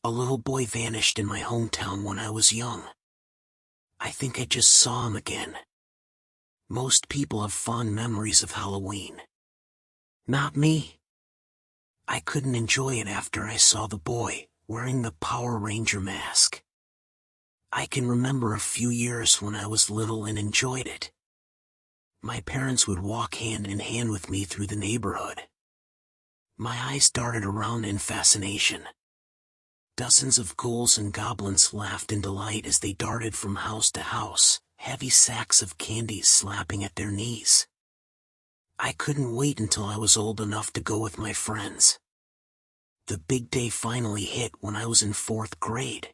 A little boy vanished in my hometown when I was young. I think I just saw him again. Most people have fond memories of Halloween. Not me. I couldn't enjoy it after I saw the boy, wearing the Power Ranger mask. I can remember a few years when I was little and enjoyed it. My parents would walk hand in hand with me through the neighborhood. My eyes darted around in fascination. Dozens of ghouls and goblins laughed in delight as they darted from house to house, heavy sacks of candies slapping at their knees. I couldn't wait until I was old enough to go with my friends. The big day finally hit when I was in 4th grade.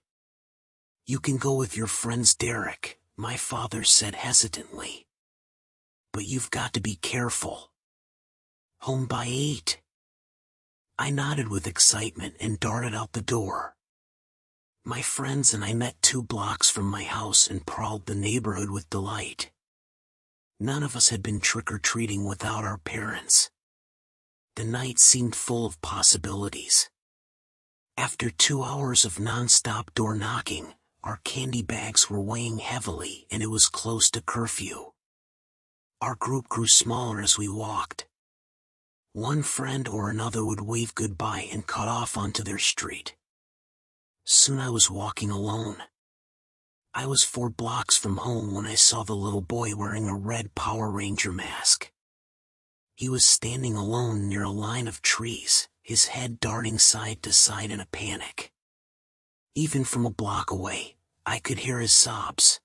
"You can go with your friends, Derek," my father said hesitantly. "But you've got to be careful. Home by 8. I nodded with excitement and darted out the door. My friends and I met 2 blocks from my house and prowled the neighborhood with delight. None of us had been trick-or-treating without our parents. The night seemed full of possibilities. After 2 hours of non-stop door knocking, our candy bags were weighing heavily and it was close to curfew. Our group grew smaller as we walked. One friend or another would wave goodbye and cut off onto their street. Soon I was walking alone. I was 4 blocks from home when I saw the little boy wearing a red Power Ranger mask. He was standing alone near a line of trees, his head darting side to side in a panic. Even from a block away, I could hear his sobs.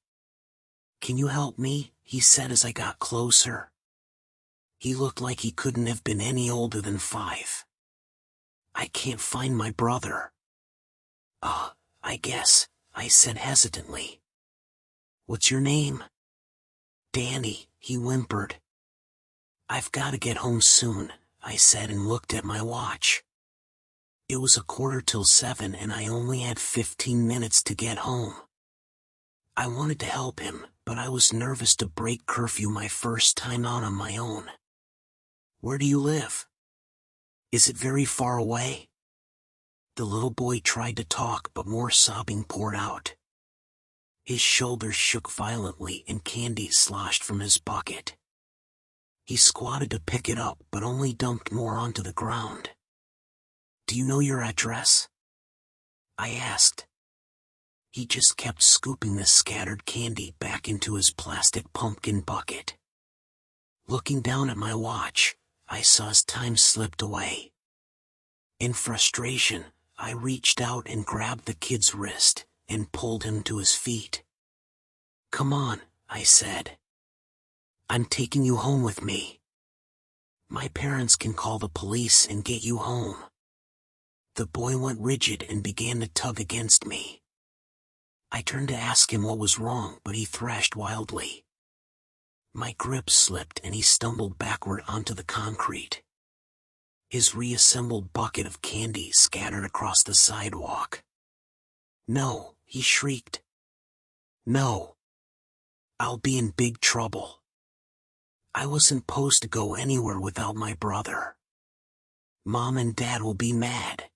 "Can you help me?" he said as I got closer. He looked like he couldn't have been any older than 5. "I can't find my brother." I guess," I said hesitantly. "What's your name?" "Danny," he whimpered. "I've got to get home soon," I said and looked at my watch. It was 7:15 and I only had 15 minutes to get home. I wanted to help him, but I was nervous to break curfew my first time out on my own. "Where do you live? Is it very far away?" The little boy tried to talk, but more sobbing poured out. His shoulders shook violently and candy sloshed from his bucket. He squatted to pick it up, but only dumped more onto the ground. "Do you know your address?" I asked. He just kept scooping the scattered candy back into his plastic pumpkin bucket. Looking down at my watch, I saw as time slipped away. In frustration, I reached out and grabbed the kid's wrist and pulled him to his feet. "Come on," I said. "I'm taking you home with me. My parents can call the police and get you home." The boy went rigid and began to tug against me. I turned to ask him what was wrong, but he thrashed wildly. My grip slipped and he stumbled backward onto the concrete. His reassembled bucket of candy scattered across the sidewalk. "No," he shrieked. "No. I'll be in big trouble. I wasn't supposed to go anywhere without my brother. Mom and Dad will be mad."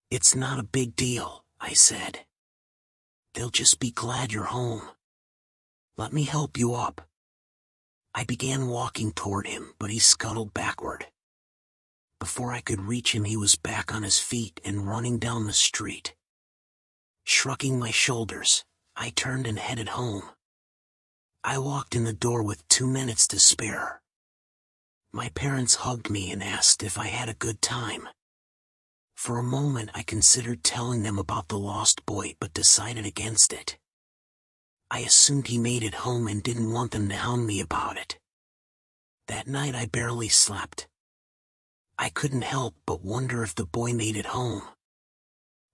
"It's not a big deal," I said. "They'll just be glad you're home. Let me help you up." I began walking toward him, but he scuttled backward. Before I could reach him, he was back on his feet and running down the street. Shrugging my shoulders, I turned and headed home. I walked in the door with 2 minutes to spare. My parents hugged me and asked if I had a good time. For a moment I considered telling them about the lost boy, but decided against it. I assumed he made it home and didn't want them to hound me about it. That night I barely slept. I couldn't help but wonder if the boy made it home.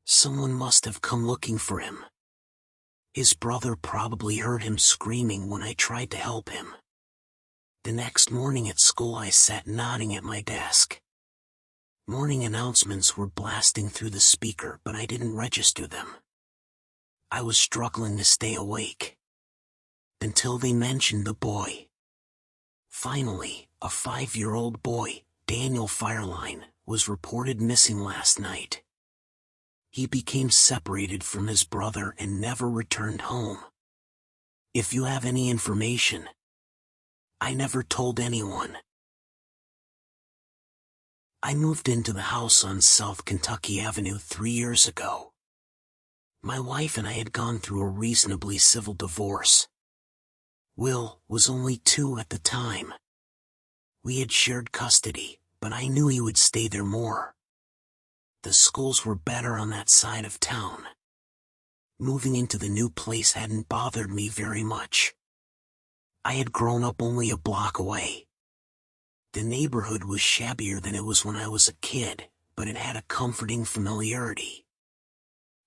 Someone must have come looking for him. His brother probably heard him screaming when I tried to help him. The next morning at school I sat nodding at my desk. Morning announcements were blasting through the speaker, but I didn't register them. I was struggling to stay awake. Until they mentioned the boy. Finally, a 5-year-old boy, Daniel Fireline, was reported missing last night. He became separated from his brother and never returned home. If you have any information, I never told anyone. I moved into the house on South Kentucky Avenue 3 years ago. My wife and I had gone through a reasonably civil divorce. Will was only 2 at the time. We had shared custody, but I knew he would stay there more. The schools were better on that side of town. Moving into the new place hadn't bothered me very much. I had grown up only a block away. The neighborhood was shabbier than it was when I was a kid, but it had a comforting familiarity.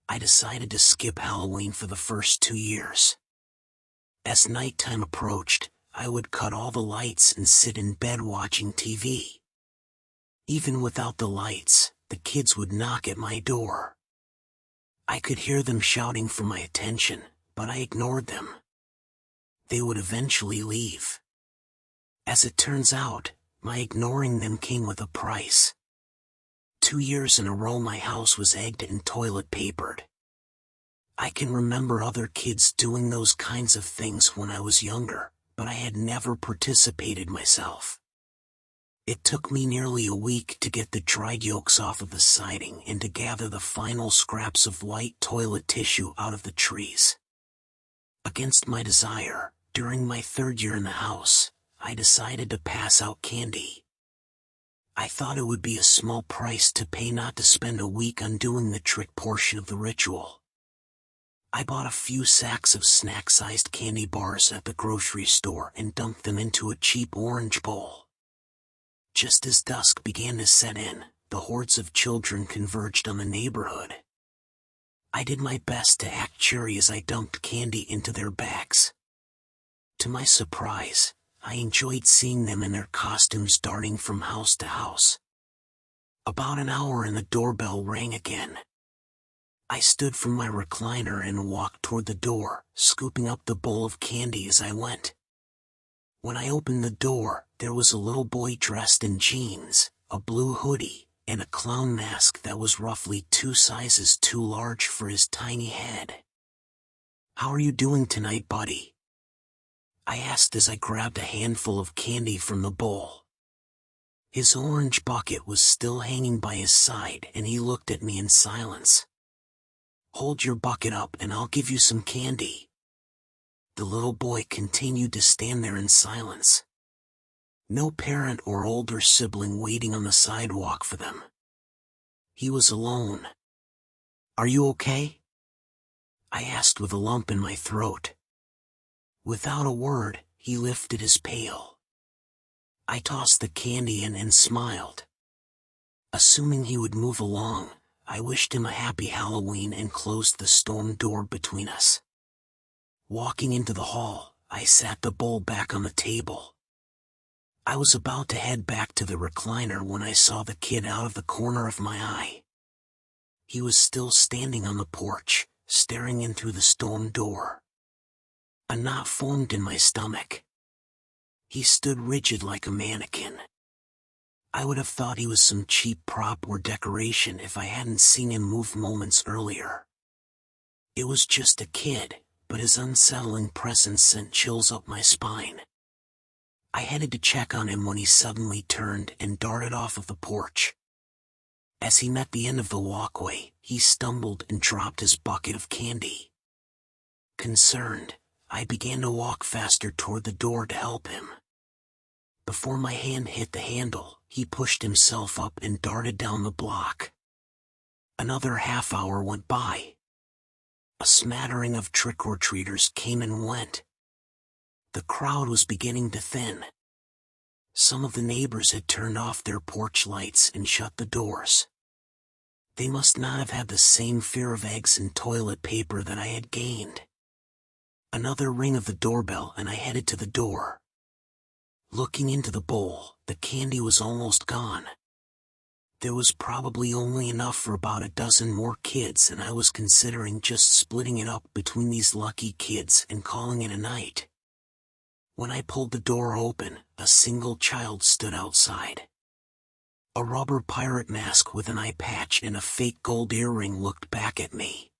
I decided to skip Halloween for the first 2 years. As nighttime approached, I would cut all the lights and sit in bed watching TV. Even without the lights, the kids would knock at my door. I could hear them shouting for my attention, but I ignored them. They would eventually leave. As it turns out, my ignoring them came with a price. 2 years in a row my house was egged and toilet papered. I can remember other kids doing those kinds of things when I was younger, but I had never participated myself. It took me nearly a week to get the dried yolks off of the siding and to gather the final scraps of white toilet tissue out of the trees. Against my desire, during my 3rd year in the house, I decided to pass out candy. I thought it would be a small price to pay not to spend a week undoing the trick portion of the ritual. I bought a few sacks of snack-sized candy bars at the grocery store and dumped them into a cheap orange bowl. Just as dusk began to set in, the hordes of children converged on the neighborhood. I did my best to act cheery as I dumped candy into their bags. To my surprise, I enjoyed seeing them in their costumes darting from house to house. About an hour and the doorbell rang again. I stood from my recliner and walked toward the door, scooping up the bowl of candy as I went. When I opened the door, there was a little boy dressed in jeans, a blue hoodie, and a clown mask that was roughly 2 sizes too large for his tiny head. "How are you doing tonight, buddy?" I asked as I grabbed a handful of candy from the bowl. His orange bucket was still hanging by his side and he looked at me in silence. "Hold your bucket up and I'll give you some candy." The little boy continued to stand there in silence. No parent or older sibling waiting on the sidewalk for them. He was alone. "Are you okay?" I asked with a lump in my throat. Without a word, he lifted his pail. I tossed the candy in and smiled. Assuming he would move along, I wished him a happy Halloween and closed the storm door between us. Walking into the hall, I sat the bowl back on the table. I was about to head back to the recliner when I saw the kid out of the corner of my eye. He was still standing on the porch, staring in through the storm door. A knot formed in my stomach. He stood rigid like a mannequin. I would have thought he was some cheap prop or decoration if I hadn't seen him move moments earlier. It was just a kid, but his unsettling presence sent chills up my spine. I headed to check on him when he suddenly turned and darted off of the porch. As he met the end of the walkway, he stumbled and dropped his bucket of candy. Concerned, I began to walk faster toward the door to help him. Before my hand hit the handle, he pushed himself up and darted down the block. Another half hour went by. A smattering of trick-or-treaters came and went. The crowd was beginning to thin. Some of the neighbors had turned off their porch lights and shut the doors. They must not have had the same fear of eggs and toilet paper that I had gained. Another ring of the doorbell and I headed to the door. Looking into the bowl, the candy was almost gone. There was probably only enough for about a dozen more kids and I was considering just splitting it up between these lucky kids and calling it a night. When I pulled the door open, a single child stood outside. A rubber pirate mask with an eye patch and a fake gold earring looked back at me.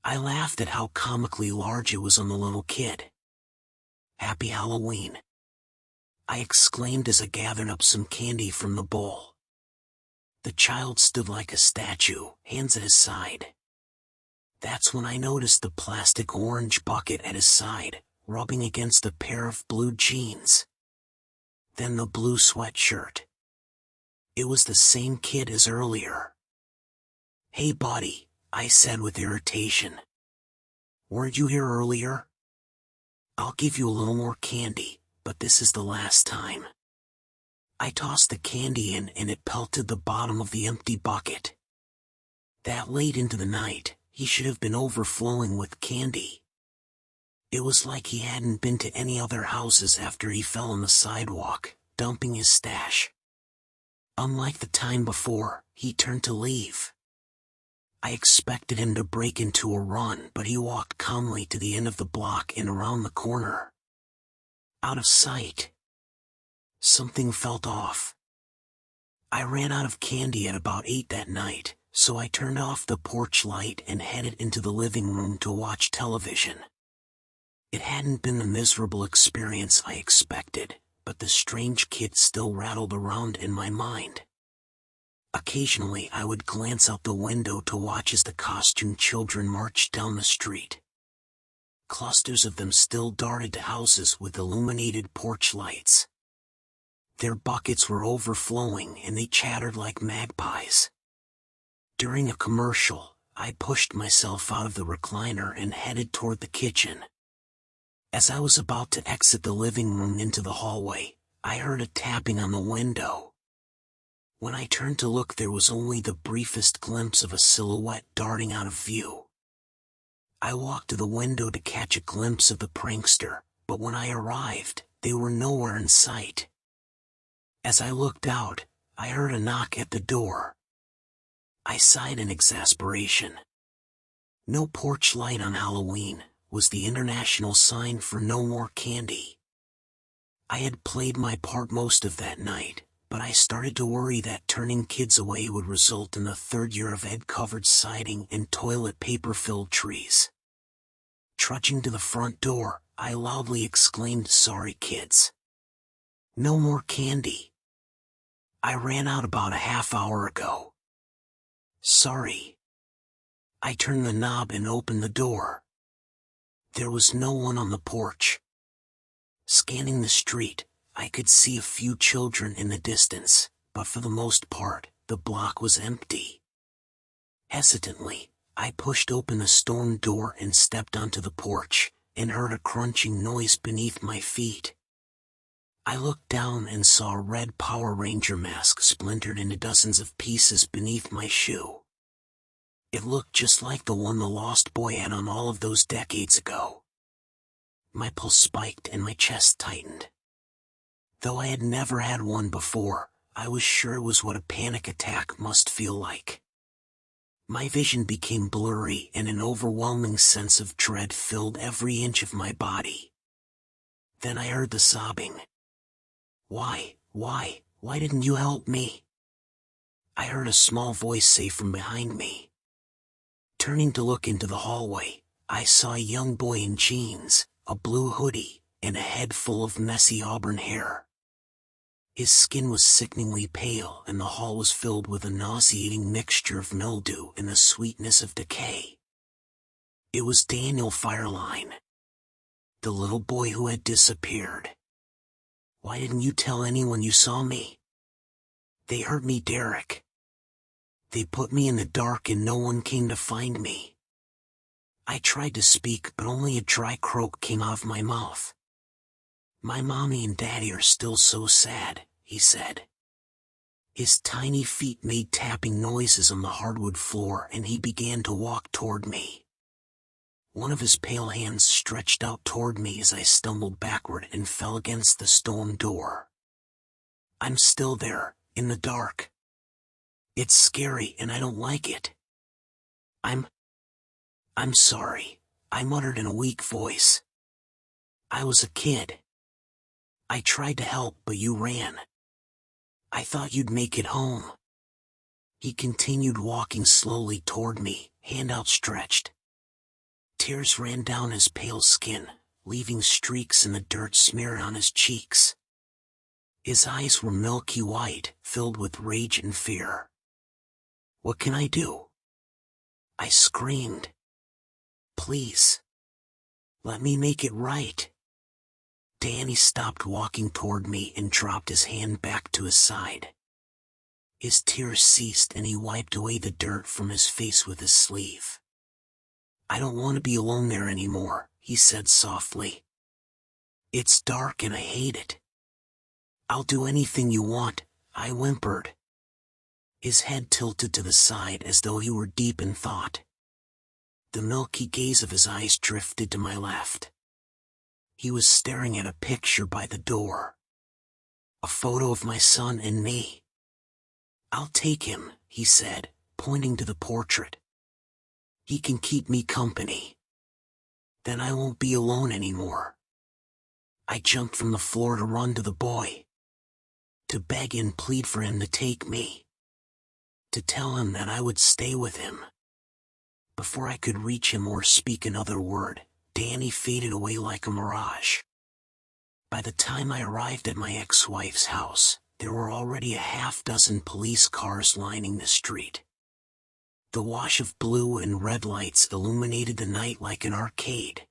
I laughed at how comically large it was on the little kid. "Happy Halloween," I exclaimed as I gathered up some candy from the bowl. The child stood like a statue, hands at his side. That's when I noticed the plastic orange bucket at his side, rubbing against a pair of blue jeans. Then the blue sweatshirt. It was the same kid as earlier. "Hey buddy," I said with irritation. "Weren't you here earlier? I'll give you a little more candy, but this is the last time." I tossed the candy in and it pelted the bottom of the empty bucket. That late into the night, he should have been overflowing with candy. It was like he hadn't been to any other houses after he fell on the sidewalk, dumping his stash. Unlike the time before, he turned to leave. I expected him to break into a run, but he walked calmly to the end of the block and around the corner. Out of sight. Something felt off. I ran out of candy at about 8 that night, so I turned off the porch light and headed into the living room to watch television. It hadn't been the miserable experience I expected, but the strange kid still rattled around in my mind. Occasionally I would glance out the window to watch as the costumed children marched down the street. Clusters of them still darted to houses with illuminated porch lights. Their buckets were overflowing and they chattered like magpies. During a commercial, I pushed myself out of the recliner and headed toward the kitchen. As I was about to exit the living room into the hallway, I heard a tapping on the window. When I turned to look, there was only the briefest glimpse of a silhouette darting out of view. I walked to the window to catch a glimpse of the prankster, but when I arrived, they were nowhere in sight. As I looked out, I heard a knock at the door. I sighed in exasperation. "No porch light on Halloween" was the international sign for no more candy. I had played my part most of that night, but I started to worry that turning kids away would result in the third year of egg-covered siding and toilet paper-filled trees. Trudging to the front door, I loudly exclaimed, "Sorry, kids. No more candy. I ran out about a half hour ago. Sorry." I turned the knob and opened the door. There was no one on the porch. Scanning the street, I could see a few children in the distance, but for the most part, the block was empty. Hesitantly, I pushed open the storm door and stepped onto the porch, and heard a crunching noise beneath my feet. I looked down and saw a red Power Ranger mask splintered into dozens of pieces beneath my shoe. It looked just like the one the Lost Boy had on all of those decades ago. My pulse spiked and my chest tightened. Though I had never had one before, I was sure it was what a panic attack must feel like. My vision became blurry and an overwhelming sense of dread filled every inch of my body. Then I heard the sobbing. Why didn't you help me?" I heard a small voice say from behind me. Turning to look into the hallway, I saw a young boy in jeans, a blue hoodie, and a head full of messy auburn hair. His skin was sickeningly pale and the hall was filled with a nauseating mixture of mildew and the sweetness of decay. It was Daniel Fireline, the little boy who had disappeared. "Why didn't you tell anyone you saw me?" "They hurt me, Derek. They put me in the dark and no one came to find me." I tried to speak, but only a dry croak came out of my mouth. "My mommy and daddy are still so sad," he said. His tiny feet made tapping noises on the hardwood floor and he began to walk toward me. One of his pale hands stretched out toward me as I stumbled backward and fell against the stone door. I'm still there, in the dark. It's scary and I don't like it. I'm sorry, I muttered in a weak voice. I was a kid. I tried to help, but you ran. I thought you'd make it home. He continued walking slowly toward me, hand outstretched. Tears ran down his pale skin, leaving streaks in the dirt smeared on his cheeks. His eyes were milky white, filled with rage and fear. What can I do? I screamed. Please. Let me make it right. Danny stopped walking toward me and dropped his hand back to his side. His tears ceased and he wiped away the dirt from his face with his sleeve. I don't want to be alone there anymore, he said softly. It's dark and I hate it. I'll do anything you want, I whimpered. His head tilted to the side as though he were deep in thought. The milky gaze of his eyes drifted to my left. He was staring at a picture by the door. A photo of my son and me. I'll take him, he said, pointing to the portrait. He can keep me company. Then I won't be alone anymore. I jumped from the floor to run to the boy. To beg and plead for him to take me. To tell him that I would stay with him. Before I could reach him or speak another word, Danny faded away like a mirage. By the time I arrived at my ex-wife's house, there were already a half-dozen police cars lining the street. The wash of blue and red lights illuminated the night like an arcade.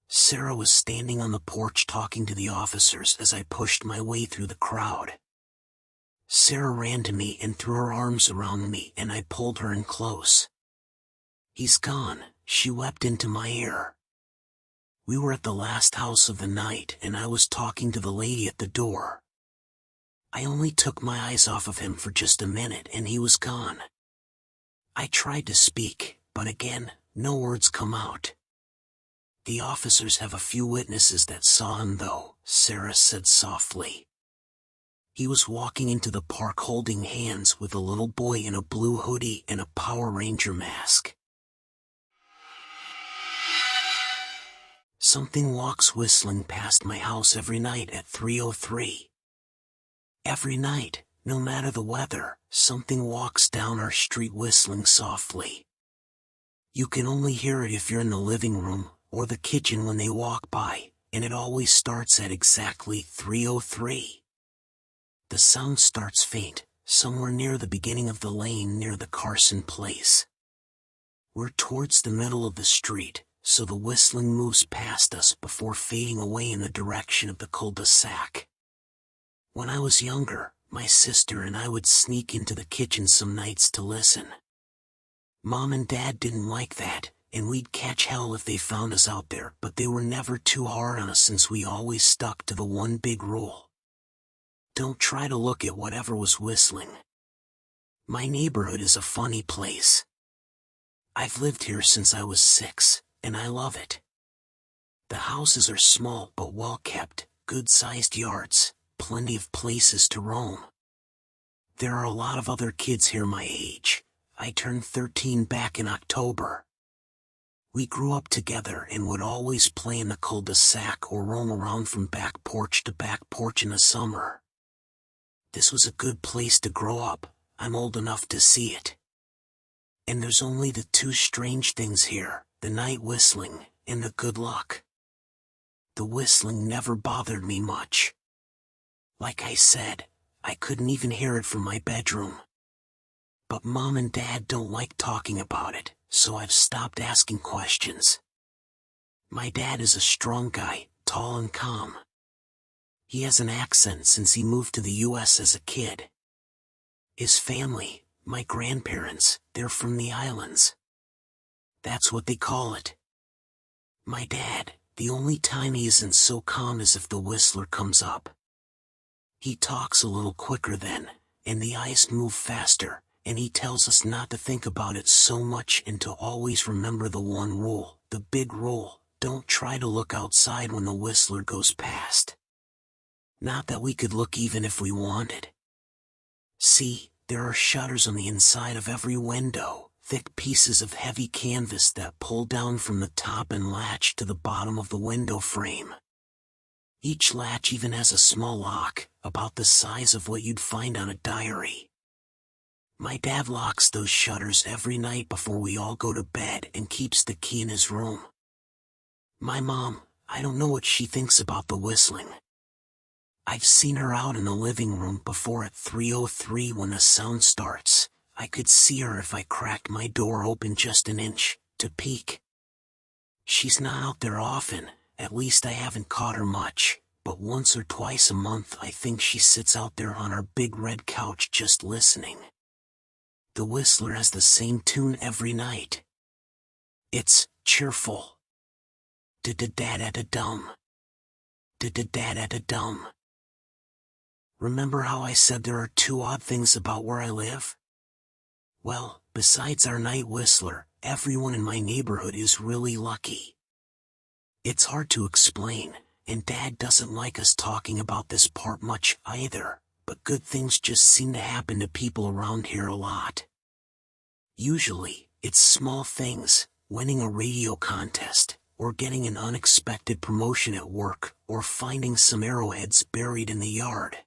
Sarah was standing on the porch talking to the officers as I pushed my way through the crowd. Sarah ran to me and threw her arms around me and I pulled her in close. He's gone, she wept into my ear. We were at the last house of the night and I was talking to the lady at the door. I only took my eyes off of him for just a minute and he was gone. I tried to speak, but again, no words come out. The officers have a few witnesses that saw him though, Sarah said softly. He was walking into the park holding hands with a little boy in a blue hoodie and a Power Ranger mask. Something walks whistling past my house every night at 3:03. Every night, no matter the weather, something walks down our street whistling softly. You can only hear it if you're in the living room or the kitchen when they walk by, and it always starts at exactly 3:03. The sound starts faint, somewhere near the beginning of the lane near the Carson place. We're towards the middle of the street, so the whistling moves past us before fading away in the direction of the cul-de-sac. When I was younger, my sister and I would sneak into the kitchen some nights to listen. Mom and Dad didn't like that, and we'd catch hell if they found us out there, but they were never too hard on us since we always stuck to the one big rule. Don't try to look at whatever was whistling. My neighborhood is a funny place. I've lived here since I was 6, and I love it. The houses are small but well kept, good-sized yards, plenty of places to roam. There are a lot of other kids here my age. I turned 13 back in October. We grew up together and would always play in the cul-de-sac or roam around from back porch to back porch in the summer. This was a good place to grow up. I'm old enough to see it. And there's only the two strange things here, the night whistling and the good luck. The whistling never bothered me much. Like I said, I couldn't even hear it from my bedroom. But Mom and Dad don't like talking about it, so I've stopped asking questions. My dad is a strong guy, tall and calm. He has an accent since he moved to the U.S. as a kid. His family, my grandparents, they're from the islands. That's what they call it. My dad, the only time he isn't so calm is if the whistler comes up. He talks a little quicker then, and the eyes move faster, and he tells us not to think about it so much and to always remember the one rule, the big rule, don't try to look outside when the whistler goes past. Not that we could look even if we wanted. See, there are shutters on the inside of every window, thick pieces of heavy canvas that pull down from the top and latch to the bottom of the window frame. Each latch even has a small lock, about the size of what you'd find on a diary. My dad locks those shutters every night before we all go to bed and keeps the key in his room. My mom, I don't know what she thinks about the whistling. I've seen her out in the living room before at 3:03 when the sound starts. I could see her if I cracked my door open just an inch, to peek. She's not out there often, at least I haven't caught her much, but once or twice a month I think she sits out there on our big red couch just listening. The whistler has the same tune every night. It's cheerful. Da-da-da-da-da-dum. Da-da-da-da-da-dum. Remember how I said there are two odd things about where I live? Well, besides our night whistler, everyone in my neighborhood is really lucky. It's hard to explain, and Dad doesn't like us talking about this part much either, but good things just seem to happen to people around here a lot. Usually, it's small things, winning a radio contest, or getting an unexpected promotion at work, or finding some arrowheads buried in the yard.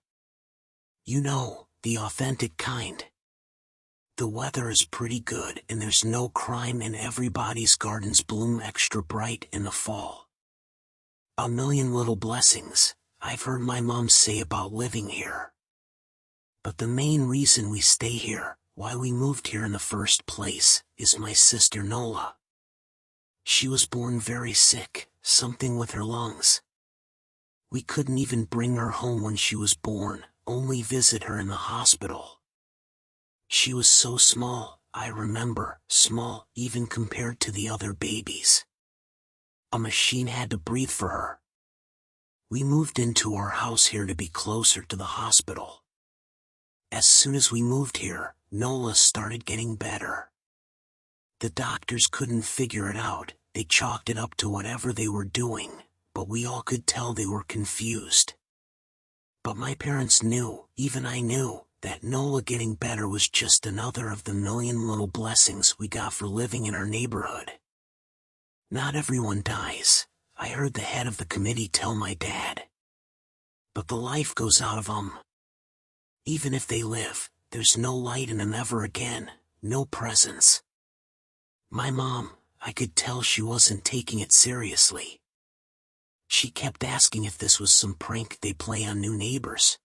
You know, the authentic kind. The weather is pretty good and there's no crime and everybody's gardens bloom extra bright in the fall. A million little blessings, I've heard my mom say about living here. But the main reason we stay here, why we moved here in the first place, is my sister Nola. She was born very sick, something with her lungs. We couldn't even bring her home when she was born, only visit her in the hospital. She was so small, I remember, small even compared to the other babies. A machine had to breathe for her. We moved into our house here to be closer to the hospital. As soon as we moved here, Nola started getting better. The doctors couldn't figure it out, they chalked it up to whatever they were doing, but we all could tell they were confused. But my parents knew, even I knew, that Nola getting better was just another of the million little blessings we got for living in our neighborhood. Not everyone dies, I heard the head of the committee tell my dad. But the life goes out of 'em. Even if they live, there's no light in them ever again, no presence. My mom, I could tell she wasn't taking it seriously. She kept asking if this was some prank they play on new neighbors.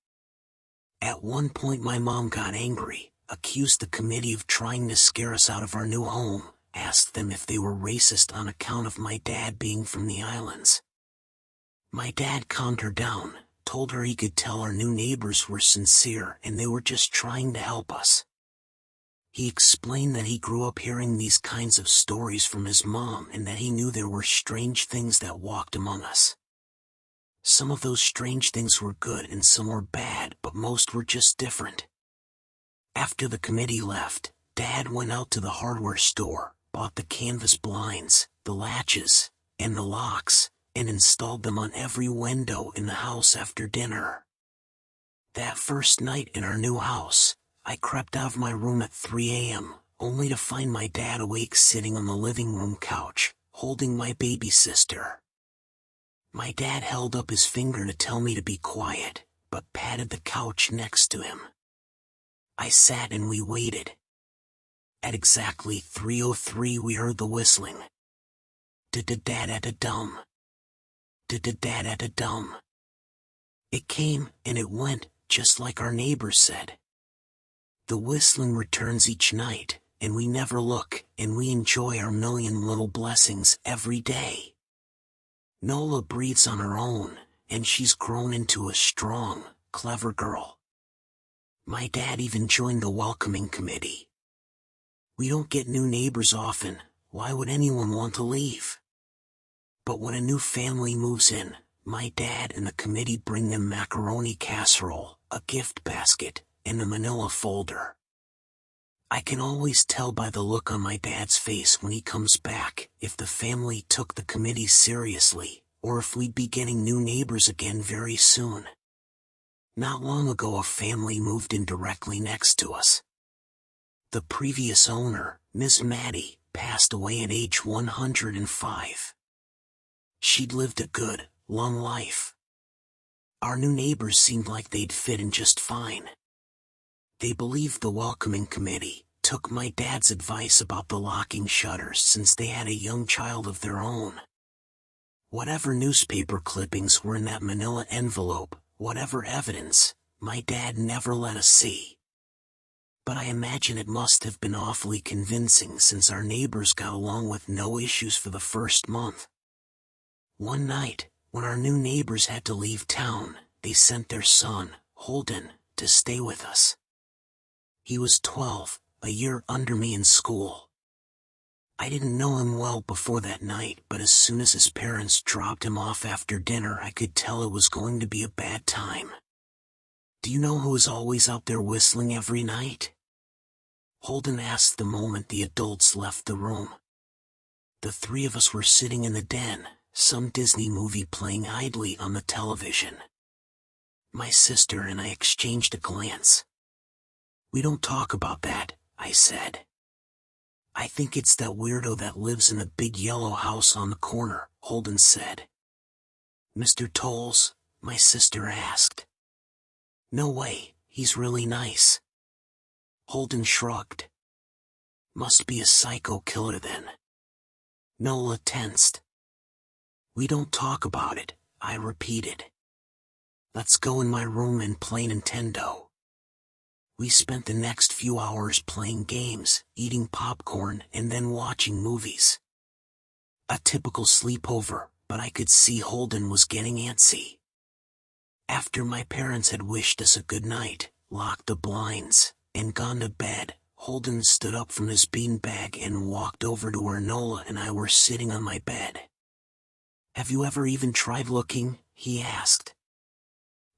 At one point my mom got angry, accused the committee of trying to scare us out of our new home, asked them if they were racist on account of my dad being from the islands. My dad calmed her down, told her he could tell our new neighbors were sincere and they were just trying to help us. He explained that he grew up hearing these kinds of stories from his mom and that he knew there were strange things that walked among us. Some of those strange things were good and some were bad, but most were just different. After the committee left, Dad went out to the hardware store, bought the canvas blinds, the latches, and the locks, and installed them on every window in the house after dinner. That first night in our new house, I crept out of my room at 3 a.m., only to find my dad awake sitting on the living room couch, holding my baby sister. My dad held up his finger to tell me to be quiet, but patted the couch next to him. I sat and we waited. At exactly 3:03 we heard the whistling. Da-da-da-da-da-dum. Da-da-da-da-da-dum. It came and it went, just like our neighbors said. The whistling returns each night, and we never look, and we enjoy our million little blessings every day. Nola breathes on her own, and she's grown into a strong, clever girl. My dad even joined the welcoming committee. We don't get new neighbors often, why would anyone want to leave? But when a new family moves in, my dad and the committee bring them macaroni casserole, a gift basket, and a manila folder. I can always tell by the look on my dad's face when he comes back if the family took the committee seriously, or if we'd be getting new neighbors again very soon. Not long ago a family moved in directly next to us. The previous owner, Miss Maddie, passed away at age 105. She'd lived a good, long life. Our new neighbors seemed like they'd fit in just fine. They believed the welcoming committee, took my dad's advice about the locking shutters since they had a young child of their own. Whatever newspaper clippings were in that manila envelope, whatever evidence, my dad never let us see. But I imagine it must have been awfully convincing since our neighbors got along with no issues for the first month. One night, when our new neighbors had to leave town, they sent their son, Holden, to stay with us. He was 12, a year under me in school. I didn't know him well before that night, but as soon as his parents dropped him off after dinner, I could tell it was going to be a bad time. Do you know who was always out there whistling every night? Holden asked the moment the adults left the room. The three of us were sitting in the den, some Disney movie playing idly on the television. My sister and I exchanged a glance. "We don't talk about that," I said. "I think it's that weirdo that lives in the big yellow house on the corner," Holden said. "Mr. Tolles?" my sister asked. "No way, he's really nice." Holden shrugged. "Must be a psycho killer then." Nola tensed. "We don't talk about it," I repeated. "Let's go in my room and play Nintendo." We spent the next few hours playing games, eating popcorn, and then watching movies. A typical sleepover, but I could see Holden was getting antsy. After my parents had wished us a good night, locked the blinds, and gone to bed, Holden stood up from his beanbag and walked over to where Nola and I were sitting on my bed. "Have you ever even tried looking?" he asked.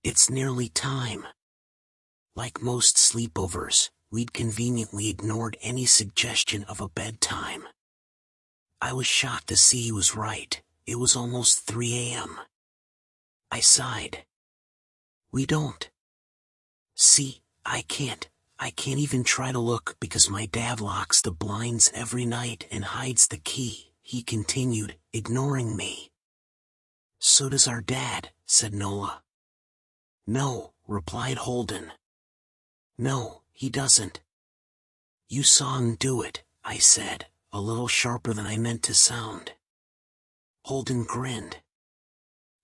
"It's nearly time." Like most sleepovers, we'd conveniently ignored any suggestion of a bedtime. I was shocked to see he was right. It was almost 3 a.m. I sighed. "We don't." "See, I can't even try to look because my dad locks the blinds every night and hides the key," he continued, ignoring me. "So does our dad," said Nola. "No," replied Holden. "No, he doesn't." "You saw him do it," I said, a little sharper than I meant to sound. Holden grinned.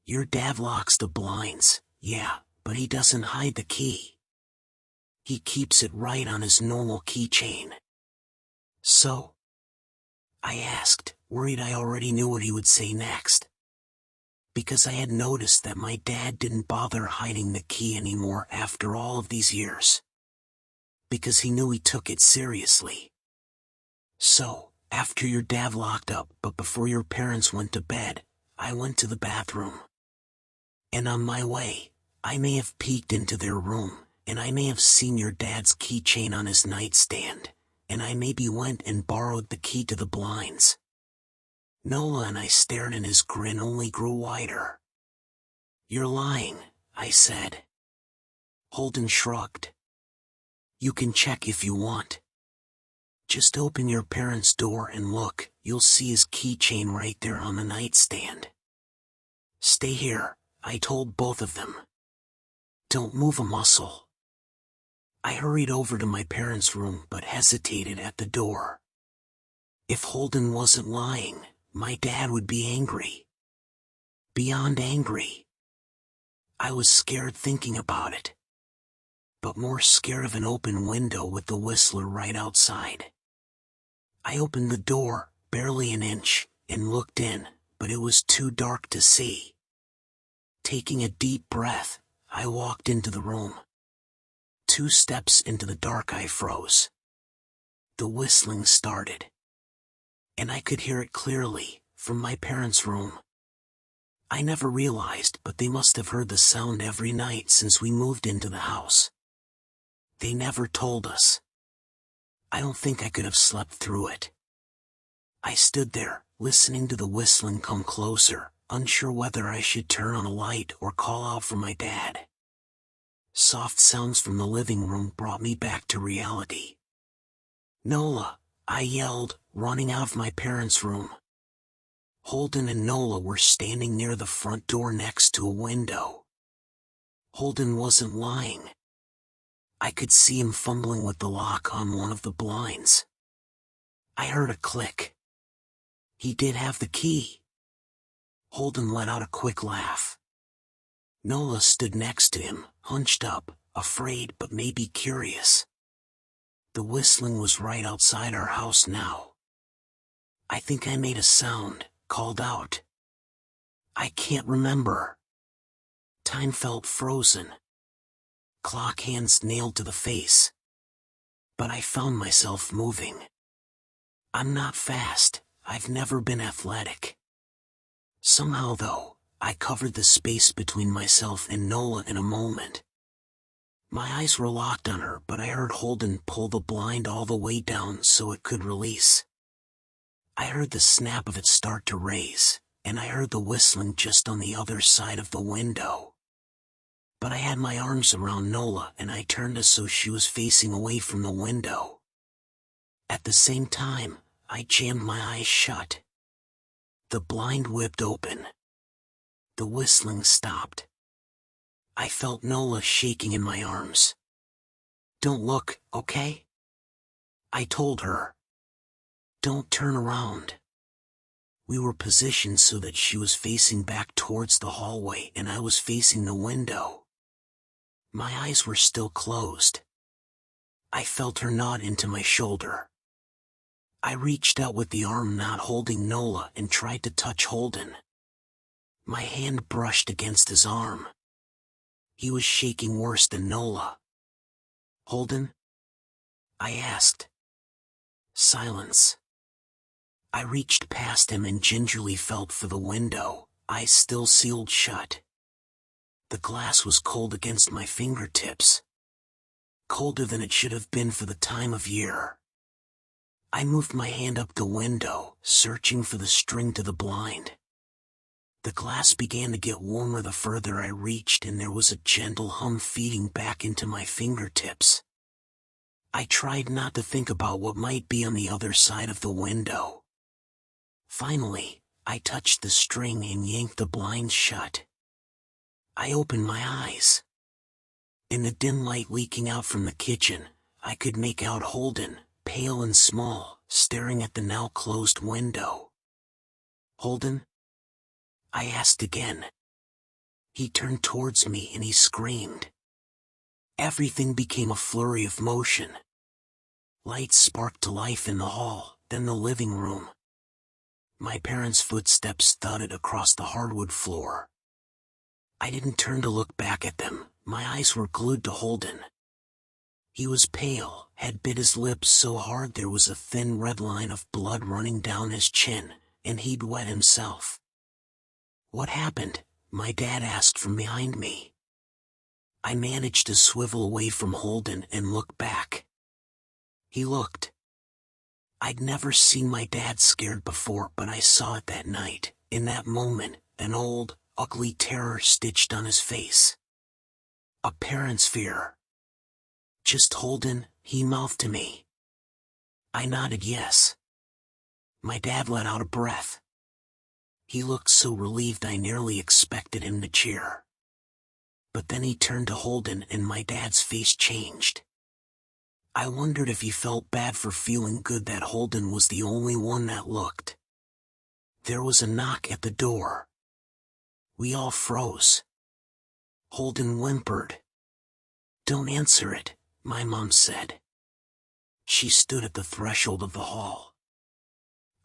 "Your dad locks the blinds, yeah, but he doesn't hide the key. He keeps it right on his normal keychain." "So?" I asked, worried I already knew what he would say next. Because I had noticed that my dad didn't bother hiding the key anymore after all of these years. Because he knew he took it seriously. "So, after your dad locked up, but before your parents went to bed, I went to the bathroom. And on my way, I may have peeked into their room, and I may have seen your dad's keychain on his nightstand, and I maybe went and borrowed the key to the blinds." Nola and I stared, and his grin only grew wider. "You're lying," I said. Holden shrugged. "You can check if you want. Just open your parents' door and look, you'll see his keychain right there on the nightstand." "Stay here," I told both of them. "Don't move a muscle." I hurried over to my parents' room but hesitated at the door. If Holden wasn't lying, my dad would be angry. Beyond angry. I was scared thinking about it. But more scared of an open window with the whistler right outside. I opened the door, barely an inch, and looked in, but it was too dark to see. Taking a deep breath, I walked into the room. 2 steps into the dark, I froze. The whistling started. And I could hear it clearly, from my parents' room. I never realized, but they must have heard the sound every night since we moved into the house. They never told us. I don't think I could have slept through it. I stood there, listening to the whistling come closer, unsure whether I should turn on a light or call out for my dad. Soft sounds from the living room brought me back to reality. "Nola," I yelled, running out of my parents' room. Holden and Nola were standing near the front door next to a window. Holden wasn't lying. I could see him fumbling with the lock on one of the blinds. I heard a click. He did have the key. Holden let out a quick laugh. Nola stood next to him, hunched up, afraid but maybe curious. The whistling was right outside our house now. I think I made a sound, called out. I can't remember. Time felt frozen. Clock hands nailed to the face. But I found myself moving. I'm not fast, I've never been athletic. Somehow though, I covered the space between myself and Nola in a moment. My eyes were locked on her, but I heard Holden pull the blind all the way down so it could release. I heard the snap of it start to raise, and I heard the whistling just on the other side of the window. But I had my arms around Nola and I turned her so she was facing away from the window. At the same time, I jammed my eyes shut. The blind whipped open. The whistling stopped. I felt Nola shaking in my arms. Don't look, okay? I told her. Don't turn around. We were positioned so that she was facing back towards the hallway and I was facing the window. My eyes were still closed. I felt her nod into my shoulder. I reached out with the arm not holding Nola and tried to touch Holden. My hand brushed against his arm. He was shaking worse than Nola. Holden? I asked. Silence. I reached past him and gingerly felt for the window, eyes still sealed shut. The glass was cold against my fingertips. Colder than it should have been for the time of year. I moved my hand up the window, searching for the string to the blind. The glass began to get warmer the further I reached and there was a gentle hum feeding back into my fingertips. I tried not to think about what might be on the other side of the window. Finally, I touched the string and yanked the blinds shut. I opened my eyes. In the dim light leaking out from the kitchen, I could make out Holden, pale and small, staring at the now closed window. Holden? I asked again. He turned towards me and he screamed. Everything became a flurry of motion. Lights sparked to life in the hall, then the living room. My parents' footsteps thudded across the hardwood floor. I didn't turn to look back at them, my eyes were glued to Holden. He was pale, had bit his lips so hard there was a thin red line of blood running down his chin, and he'd wet himself. What happened? My dad asked from behind me. I managed to swivel away from Holden and look back. He looked. I'd never seen my dad scared before, but I saw it that night, in that moment, an old, ugly terror stitched on his face. A parent's fear. Just Holden, he mouthed to me. I nodded yes. My dad let out a breath. He looked so relieved I nearly expected him to cheer. But then he turned to Holden and my dad's face changed. I wondered if he felt bad for feeling good that Holden was the only one that looked. There was a knock at the door. We all froze. Holden whimpered. Don't answer it, my mom said. She stood at the threshold of the hall.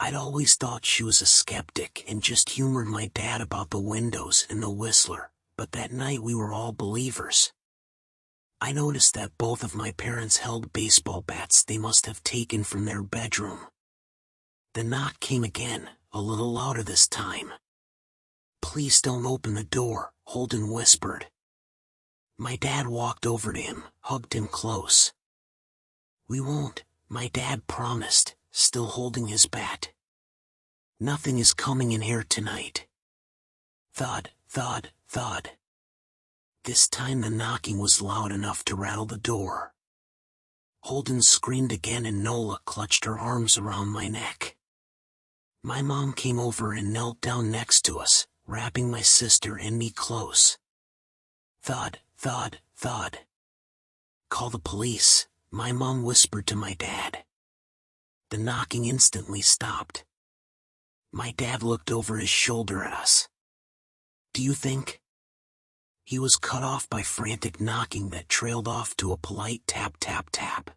I'd always thought she was a skeptic and just humored my dad about the windows and the whistler, but that night we were all believers. I noticed that both of my parents held baseball bats they must have taken from their bedroom. The knock came again, a little louder this time. Please don't open the door, Holden whispered. My dad walked over to him, hugged him close. We won't, my dad promised, still holding his bat. Nothing is coming in here tonight. Thud, thud, thud. This time the knocking was loud enough to rattle the door. Holden screamed again and Nola clutched her arms around my neck. My mom came over and knelt down next to us, wrapping my sister and me close. Thud, Thud, thud. Call the police, my mom whispered to my dad. The knocking instantly stopped. My dad looked over his shoulder at us. Do you think? He was cut off by frantic knocking that trailed off to a polite tap tap tap.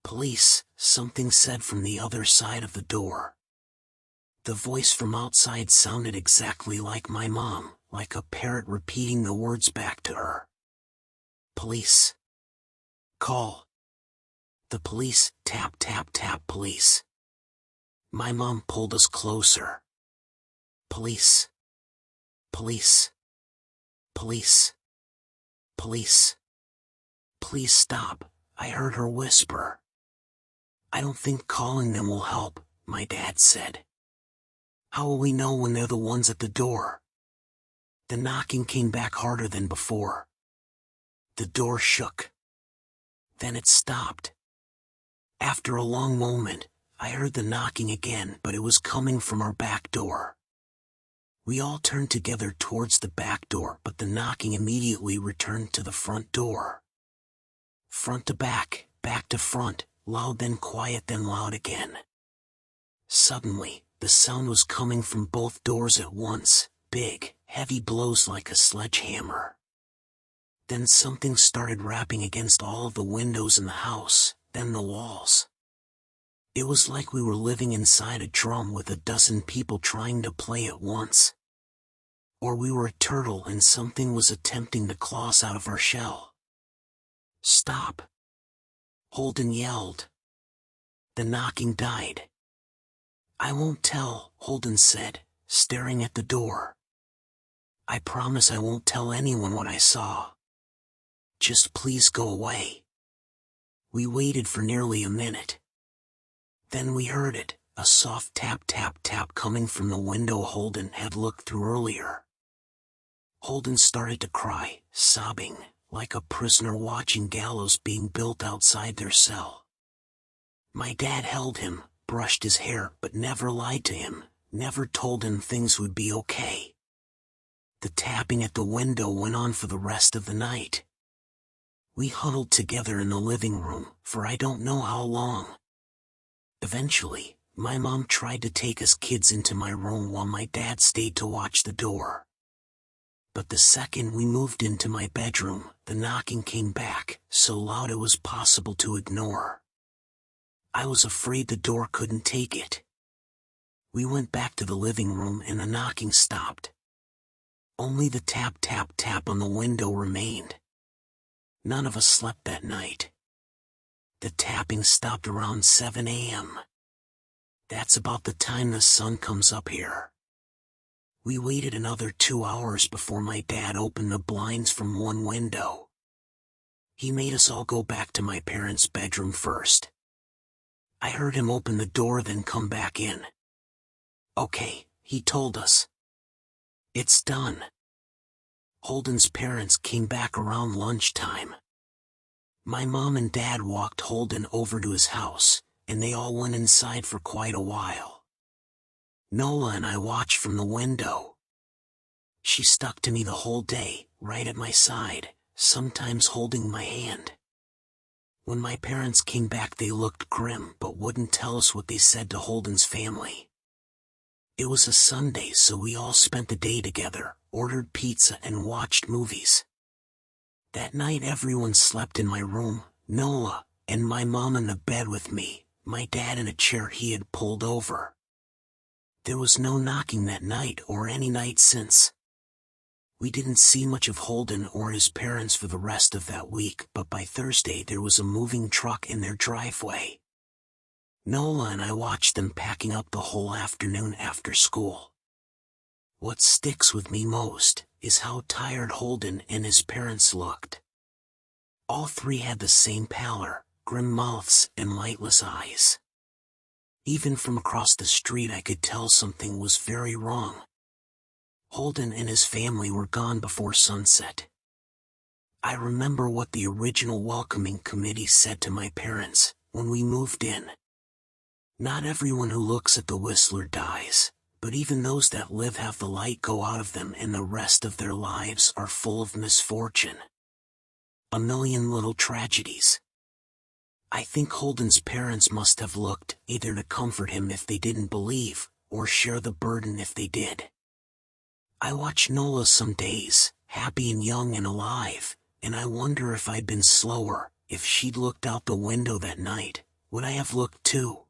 Police, something said from the other side of the door. The voice from outside sounded exactly like my mom, like a parrot repeating the words back to her. Police. Call. The police, tap tap tap police. My mom pulled us closer. Police. Police. Police. Police. Please stop, I heard her whisper. I don't think calling them will help, my dad said. How will we know when they're the ones at the door? The knocking came back harder than before. The door shook. Then it stopped. After a long moment, I heard the knocking again, but it was coming from our back door. We all turned together towards the back door, but the knocking immediately returned to the front door. Front to back, back to front, loud then quiet then loud again. Suddenly, the sound was coming from both doors at once, big, heavy blows like a sledgehammer. Then something started rapping against all of the windows in the house, then the walls. It was like we were living inside a drum with a dozen people trying to play at once. Or we were a turtle and something was attempting to claw us out of our shell. Stop! Holden yelled. The knocking died. I won't tell, Holden said, staring at the door. I promise I won't tell anyone what I saw. Just please go away. We waited for nearly a minute. Then we heard it, a soft tap tap tap coming from the window Holden had looked through earlier. Holden started to cry, sobbing, like a prisoner watching gallows being built outside their cell. My dad held him, brushed his hair, but never lied to him, never told him things would be okay. The tapping at the window went on for the rest of the night. We huddled together in the living room, for I don't know how long. Eventually, my mom tried to take us kids into my room while my dad stayed to watch the door. But the second we moved into my bedroom, the knocking came back, so loud it was possible to ignore. I was afraid the door couldn't take it. We went back to the living room and the knocking stopped. Only the tap tap tap on the window remained. None of us slept that night. The tapping stopped around 7 a.m. That's about the time the sun comes up here. We waited another 2 hours before my dad opened the blinds from one window. He made us all go back to my parents' bedroom first. I heard him open the door then come back in. Okay, he told us. It's done. Holden's parents came back around lunchtime. My mom and dad walked Holden over to his house, and they all went inside for quite a while. Nola and I watched from the window. She stuck to me the whole day, right at my side, sometimes holding my hand. When my parents came back they looked grim but wouldn't tell us what they said to Holden's family. It was a Sunday so we all spent the day together, ordered pizza and watched movies. That night everyone slept in my room, Nola, and my mom in the bed with me, my dad in a chair he had pulled over. There was no knocking that night or any night since. We didn't see much of Holden or his parents for the rest of that week, but by Thursday there was a moving truck in their driveway. Nola and I watched them packing up the whole afternoon after school. What sticks with me most is how tired Holden and his parents looked. All three had the same pallor, grim mouths and lightless eyes. Even from across the street I could tell something was very wrong. Holden and his family were gone before sunset. I remember what the original welcoming committee said to my parents when we moved in. Not everyone who looks at the Whistler dies, but even those that live have the light go out of them and the rest of their lives are full of misfortune. A million little tragedies. I think Holden's parents must have looked either to comfort him if they didn't believe, or share the burden if they did. I watch Nola some days, happy and young and alive, and I wonder if I'd been slower, if she'd looked out the window that night, would I have looked too?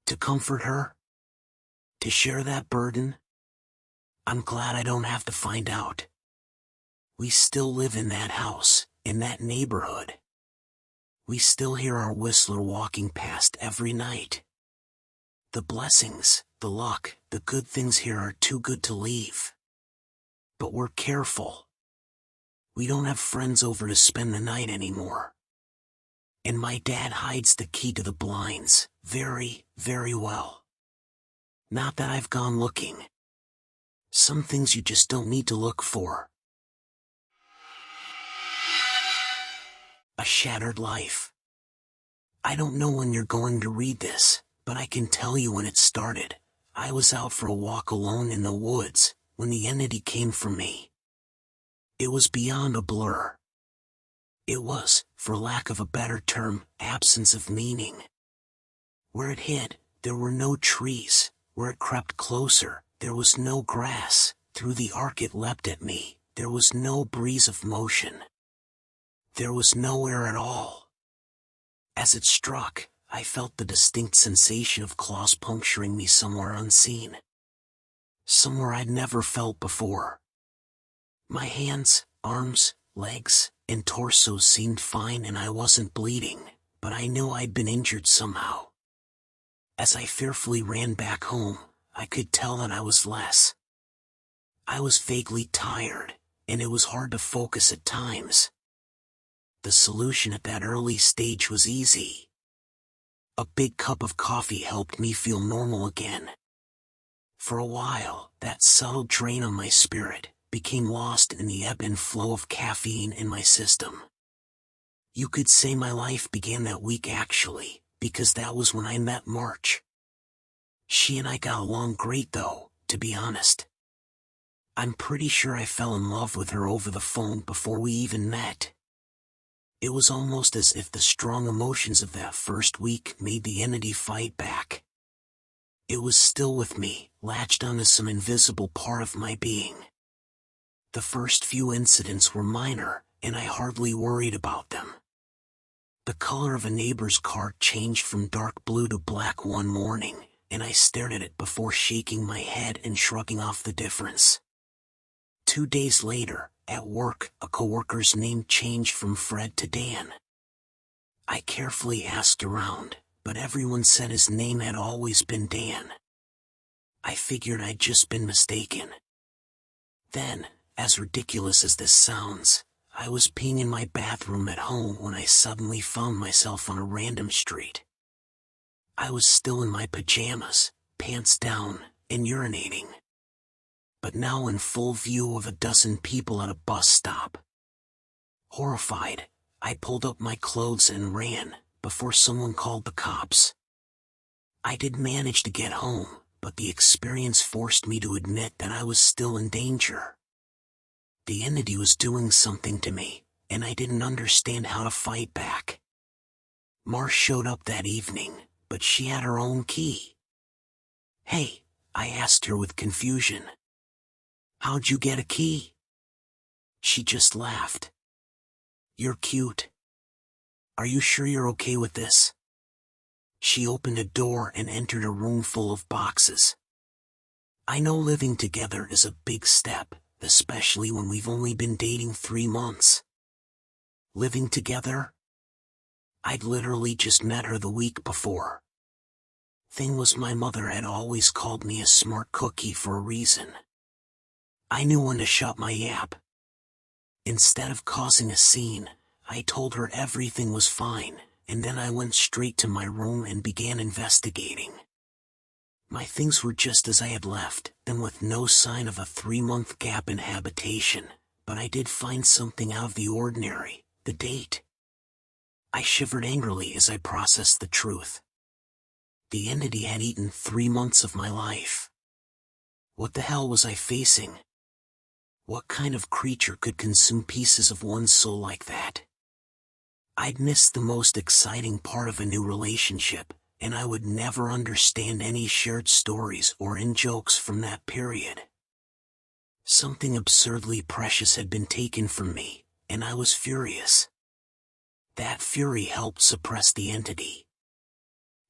To comfort her? To share that burden? I'm glad I don't have to find out. We still live in that house, in that neighborhood. We still hear our Whistler walking past every night. The blessings, the luck, the good things here are too good to leave. But we're careful. We don't have friends over to spend the night anymore. And my dad hides the key to the blinds, very, very well. Not that I've gone looking. Some things you just don't need to look for. A Shattered Life. I don't know when you're going to read this, but I can tell you when it started. I was out for a walk alone in the woods, when the entity came for me. It was beyond a blur. It was, for lack of a better term, absence of meaning. Where it hid, there were no trees. Where it crept closer, there was no grass. Through the arc it leapt at me, there was no breeze of motion. There was nowhere at all. As it struck, I felt the distinct sensation of claws puncturing me somewhere unseen. Somewhere I'd never felt before. My hands, arms, legs, and torso seemed fine and I wasn't bleeding, but I knew I'd been injured somehow. As I fearfully ran back home, I could tell that I was less. I was vaguely tired, and it was hard to focus at times. The solution at that early stage was easy. A big cup of coffee helped me feel normal again. For a while, that subtle drain on my spirit became lost in the ebb and flow of caffeine in my system. You could say my life began that week actually, because that was when I met March. She and I got along great though, to be honest. I'm pretty sure I fell in love with her over the phone before we even met. It was almost as if the strong emotions of that first week made the entity fight back. It was still with me, latched onto some invisible part of my being. The first few incidents were minor, and I hardly worried about them. The color of a neighbor's car changed from dark blue to black one morning, and I stared at it before shaking my head and shrugging off the difference. 2 days later, at work, a coworker's name changed from Fred to Dan. I carefully asked around, but everyone said his name had always been Dan. I figured I'd just been mistaken. Then, as ridiculous as this sounds, I was peeing in my bathroom at home when I suddenly found myself on a random street. I was still in my pajamas, pants down, and urinating. But now in full view of a dozen people at a bus stop. Horrified, I pulled up my clothes and ran, before someone called the cops. I did manage to get home, but the experience forced me to admit that I was still in danger. The entity was doing something to me, and I didn't understand how to fight back. Marsh showed up that evening, but she had her own key. "Hey," I asked her with confusion. "How'd you get a key?" She just laughed. "You're cute. Are you sure you're okay with this?" She opened a door and entered a room full of boxes. I know living together is a big step, especially when we've only been dating 3 months. Living together? I'd literally just met her the week before. Thing was, my mother had always called me a smart cookie for a reason. I knew when to shut my yap. Instead of causing a scene, I told her everything was fine, and then I went straight to my room and began investigating. My things were just as I had left them, with no sign of a 3-month gap in habitation, but I did find something out of the ordinary: the date. I shivered angrily as I processed the truth. The entity had eaten 3 months of my life. What the hell was I facing? What kind of creature could consume pieces of one's soul like that? I'd missed the most exciting part of a new relationship, and I would never understand any shared stories or in-jokes from that period. Something absurdly precious had been taken from me, and I was furious. That fury helped suppress the entity.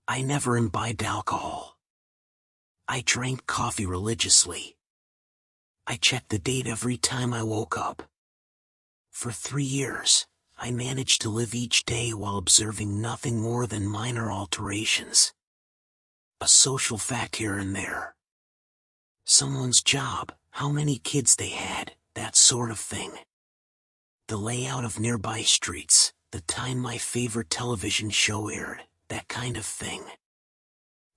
I never imbibed alcohol. I drank coffee religiously. I checked the date every time I woke up. For 3 years, I managed to live each day while observing nothing more than minor alterations. A social fact here and there. Someone's job, how many kids they had, that sort of thing. The layout of nearby streets, the time my favorite television show aired, that kind of thing.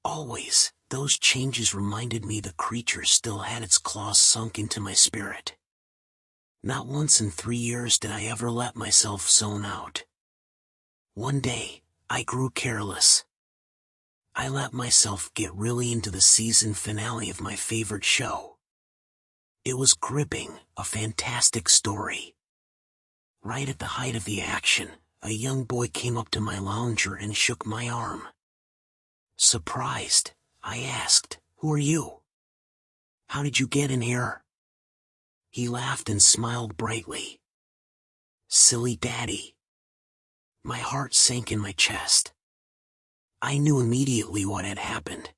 Always, those changes reminded me the creature still had its claws sunk into my spirit. Not once in 3 years did I ever let myself zone out. One day, I grew careless. I let myself get really into the season finale of my favorite show. It was gripping, a fantastic story. Right at the height of the action, a young boy came up to my lounger and shook my arm. Surprised, I asked, "Who are you? How did you get in here?" He laughed and smiled brightly. "Silly Daddy." My heart sank in my chest. I knew immediately what had happened.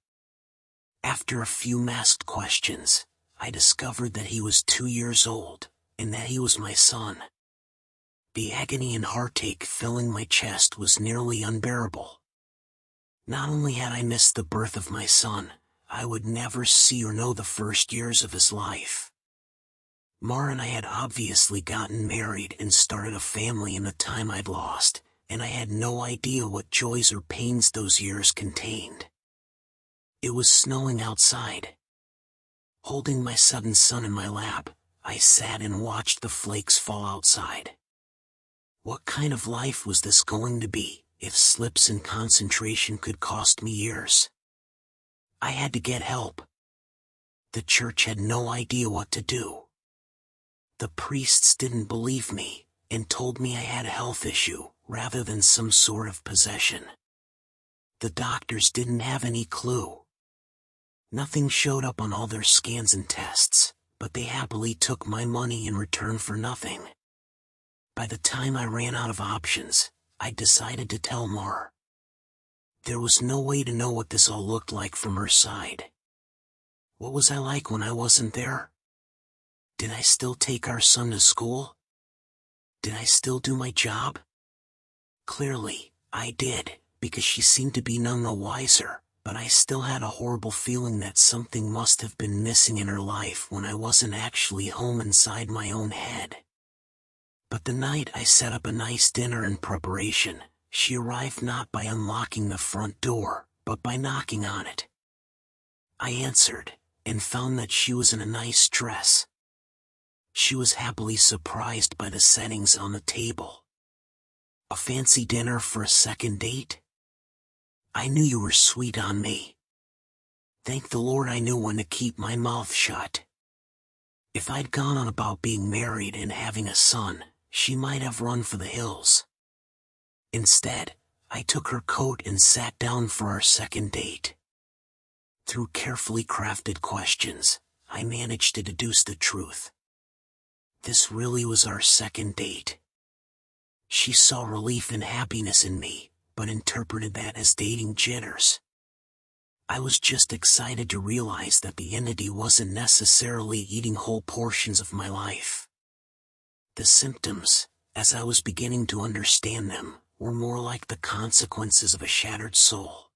After a few masked questions, I discovered that he was 2 years old, and that he was my son. The agony and heartache filling my chest was nearly unbearable. Not only had I missed the birth of my son, I would never see or know the first years of his life. Mar and I had obviously gotten married and started a family in the time I'd lost, and I had no idea what joys or pains those years contained. It was snowing outside. Holding my sudden son in my lap, I sat and watched the flakes fall outside. What kind of life was this going to be, if slips in concentration could cost me years? I had to get help. The church had no idea what to do. The priests didn't believe me, and told me I had a health issue, rather than some sort of possession. The doctors didn't have any clue. Nothing showed up on all their scans and tests, but they happily took my money in return for nothing. By the time I ran out of options, I decided to tell Mar. There was no way to know what this all looked like from her side. What was I like when I wasn't there? Did I still take our son to school? Did I still do my job? Clearly, I did, because she seemed to be none the wiser, but I still had a horrible feeling that something must have been missing in her life when I wasn't actually home inside my own head. But the night I set up a nice dinner in preparation, she arrived not by unlocking the front door, but by knocking on it. I answered, and found that she was in a nice dress. She was happily surprised by the settings on the table. A fancy dinner for a second date? I knew you were sweet on me. Thank the Lord I knew when to keep my mouth shut. If I'd gone on about being married and having a son, she might have run for the hills. Instead, I took her coat and sat down for our second date. Through carefully crafted questions, I managed to deduce the truth. This really was our second date. She saw relief and happiness in me, but interpreted that as dating jitters. I was just excited to realize that the entity wasn't necessarily eating whole portions of my life. The symptoms, as I was beginning to understand them, were more like the consequences of a shattered soul.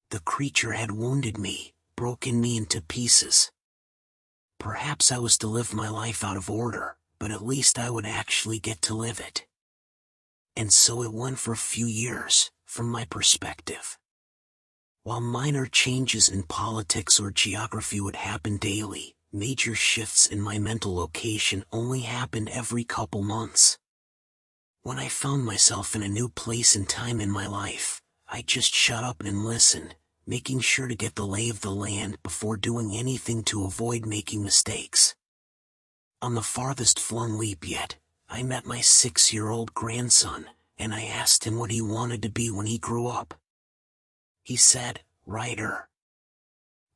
The creature had wounded me, broken me into pieces. Perhaps I was to live my life out of order, but at least I would actually get to live it. And so it went for a few years, from my perspective. While minor changes in politics or geography would happen daily, major shifts in my mental location only happened every couple months. When I found myself in a new place and time in my life, I just shut up and listened, making sure to get the lay of the land before doing anything to avoid making mistakes. On the farthest flung leap yet, I met my 6-year-old grandson, and I asked him what he wanted to be when he grew up. He said, writer.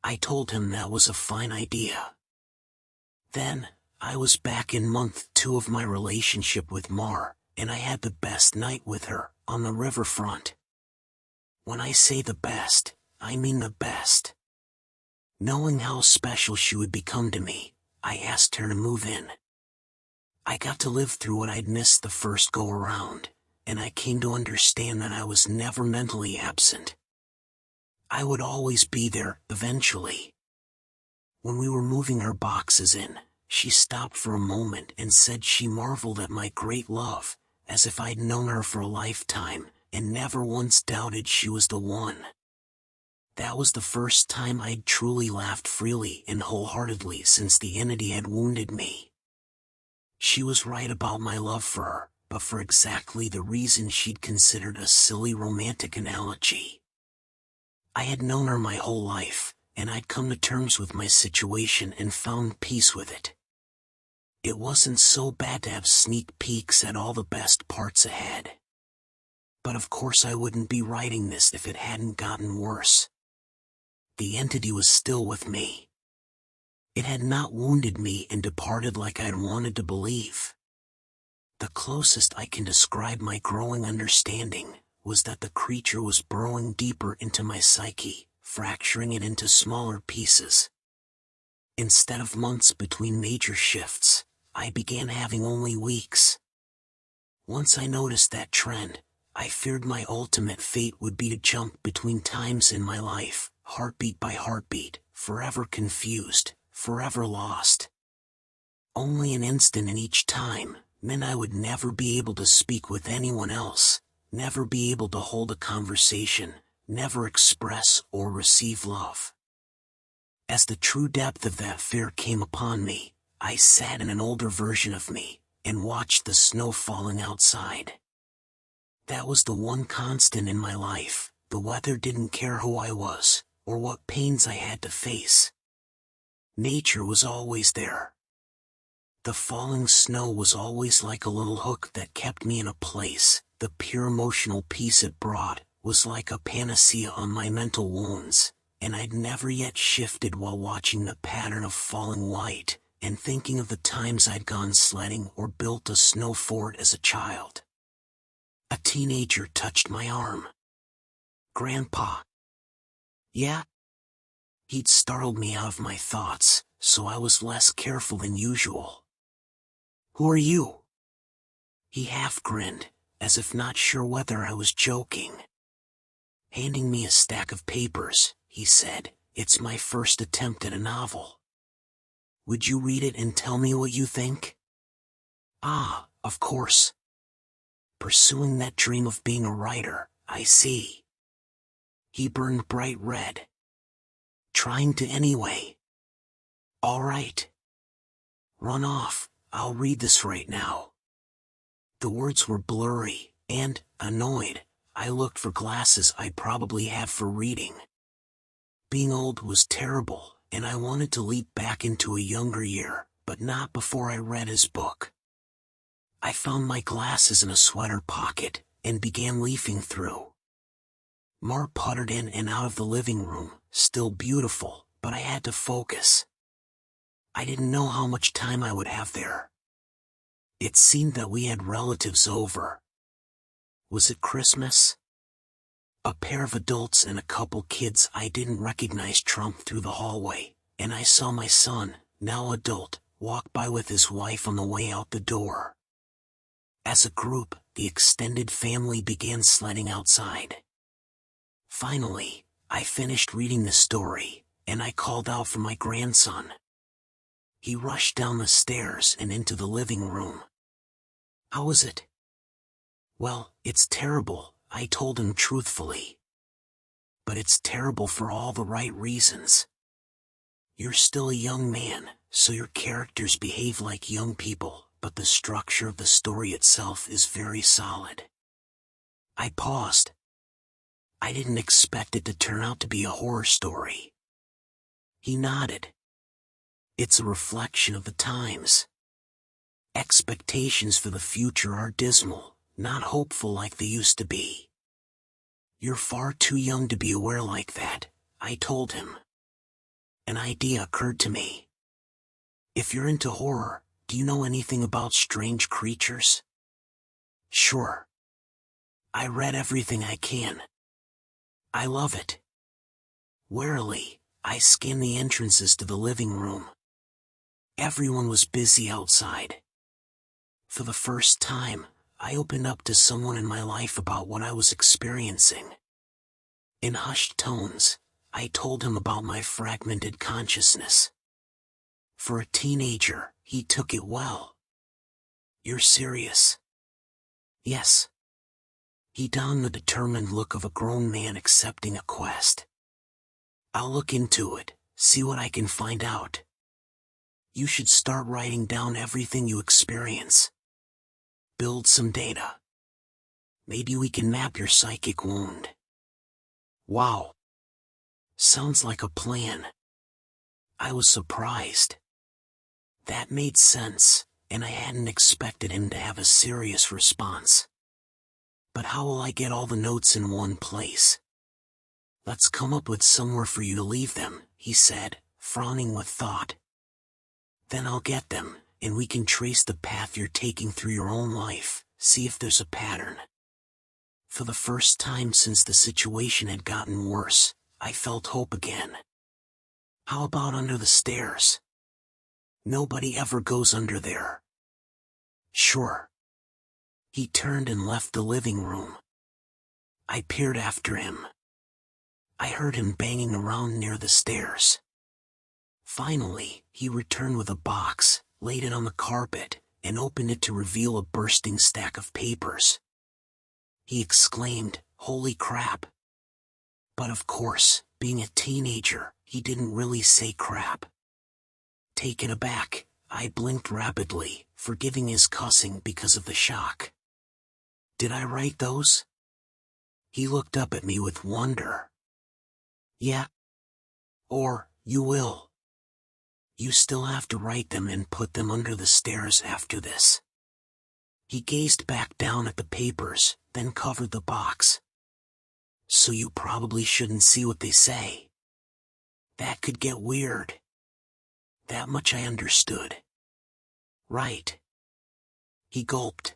I told him that was a fine idea. Then, I was back in month 2 of my relationship with Mar, and I had the best night with her, on the riverfront. When I say the best, I mean the best. Knowing how special she would become to me, I asked her to move in. I got to live through what I'd missed the first go-around, and I came to understand that I was never mentally absent. I would always be there, eventually. When we were moving our boxes in, she stopped for a moment and said she marveled at my great love, as if I'd known her for a lifetime, and never once doubted she was the one. That was the first time I'd truly laughed freely and wholeheartedly since the entity had wounded me. She was right about my love for her, but for exactly the reason she'd considered a silly romantic analogy. I had known her my whole life, and I'd come to terms with my situation and found peace with it. It wasn't so bad to have sneak peeks at all the best parts ahead. But of course I wouldn't be writing this if it hadn't gotten worse. The entity was still with me. It had not wounded me and departed like I'd wanted to believe. The closest I can describe my growing understanding was that the creature was burrowing deeper into my psyche, fracturing it into smaller pieces. Instead of months between major shifts, I began having only weeks. Once I noticed that trend, I feared my ultimate fate would be to jump between times in my life, heartbeat by heartbeat, forever confused, forever lost. Only an instant in each time meant I would never be able to speak with anyone else, never be able to hold a conversation, never express or receive love. As the true depth of that fear came upon me, I sat in an older version of me and watched the snow falling outside. That was the one constant in my life. The weather didn't care who I was, or what pains I had to face. Nature was always there. The falling snow was always like a little hook that kept me in a place. The pure emotional peace it brought was like a panacea on my mental wounds, and I'd never yet shifted while watching the pattern of falling white, and thinking of the times I'd gone sledding or built a snow fort as a child. A teenager touched my arm. Grandpa. Yeah? He'd startled me out of my thoughts, so I was less careful than usual. Who are you? He half grinned, as if not sure whether I was joking. Handing me a stack of papers, he said, "It's my first attempt at a novel. Would you read it and tell me what you think?" Ah, of course. Pursuing that dream of being a writer, I see. He burned bright red. Trying to anyway. All right. Run off, I'll read this right now. The words were blurry, and, annoyed, I looked for glasses I probably have for reading. Being old was terrible, and I wanted to leap back into a younger year, but not before I read his book. I found my glasses in a sweater pocket, and began leafing through. Mar puttered in and out of the living room, still beautiful, but I had to focus. I didn't know how much time I would have there. It seemed that we had relatives over. Was it Christmas? A pair of adults and a couple kids I didn't recognize trumped through the hallway, and I saw my son, now adult, walk by with his wife on the way out the door. As a group, the extended family began sledding outside. Finally, I finished reading the story, and I called out for my grandson. He rushed down the stairs and into the living room. How is it? Well, it's terrible, I told him truthfully. But it's terrible for all the right reasons. You're still a young man, so your characters behave like young people, but the structure of the story itself is very solid. I paused. I didn't expect it to turn out to be a horror story. He nodded. It's a reflection of the times. Expectations for the future are dismal, not hopeful like they used to be. You're far too young to be aware like that, I told him. An idea occurred to me. If you're into horror, do you know anything about strange creatures? Sure. I read everything I can. I love it. Warily, I scanned the entrances to the living room. Everyone was busy outside. For the first time, I opened up to someone in my life about what I was experiencing. In hushed tones, I told him about my fragmented consciousness. For a teenager, he took it well. You're serious? Yes. He donned the determined look of a grown man accepting a quest. I'll look into it, see what I can find out. You should start writing down everything you experience. Build some data. Maybe we can map your psychic wound. Wow. Sounds like a plan. I was surprised. That made sense, and I hadn't expected him to have a serious response. But how will I get all the notes in one place? Let's come up with somewhere for you to leave them, he said, frowning with thought. Then I'll get them, and we can trace the path you're taking through your own life, see if there's a pattern. For the first time since the situation had gotten worse, I felt hope again. How about under the stairs? Nobody ever goes under there. Sure. He turned and left the living room. I peered after him. I heard him banging around near the stairs. Finally, he returned with a box, laid it on the carpet, and opened it to reveal a bursting stack of papers. He exclaimed, "Holy crap!" But of course, being a teenager, he didn't really say crap. Taken aback, I blinked rapidly, forgiving his cussing because of the shock. Did I write those? He looked up at me with wonder. Yeah. Or, you will. You still have to write them and put them under the stairs after this. He gazed back down at the papers, then covered the box. So you probably shouldn't see what they say. That could get weird. That much I understood. Right. He gulped.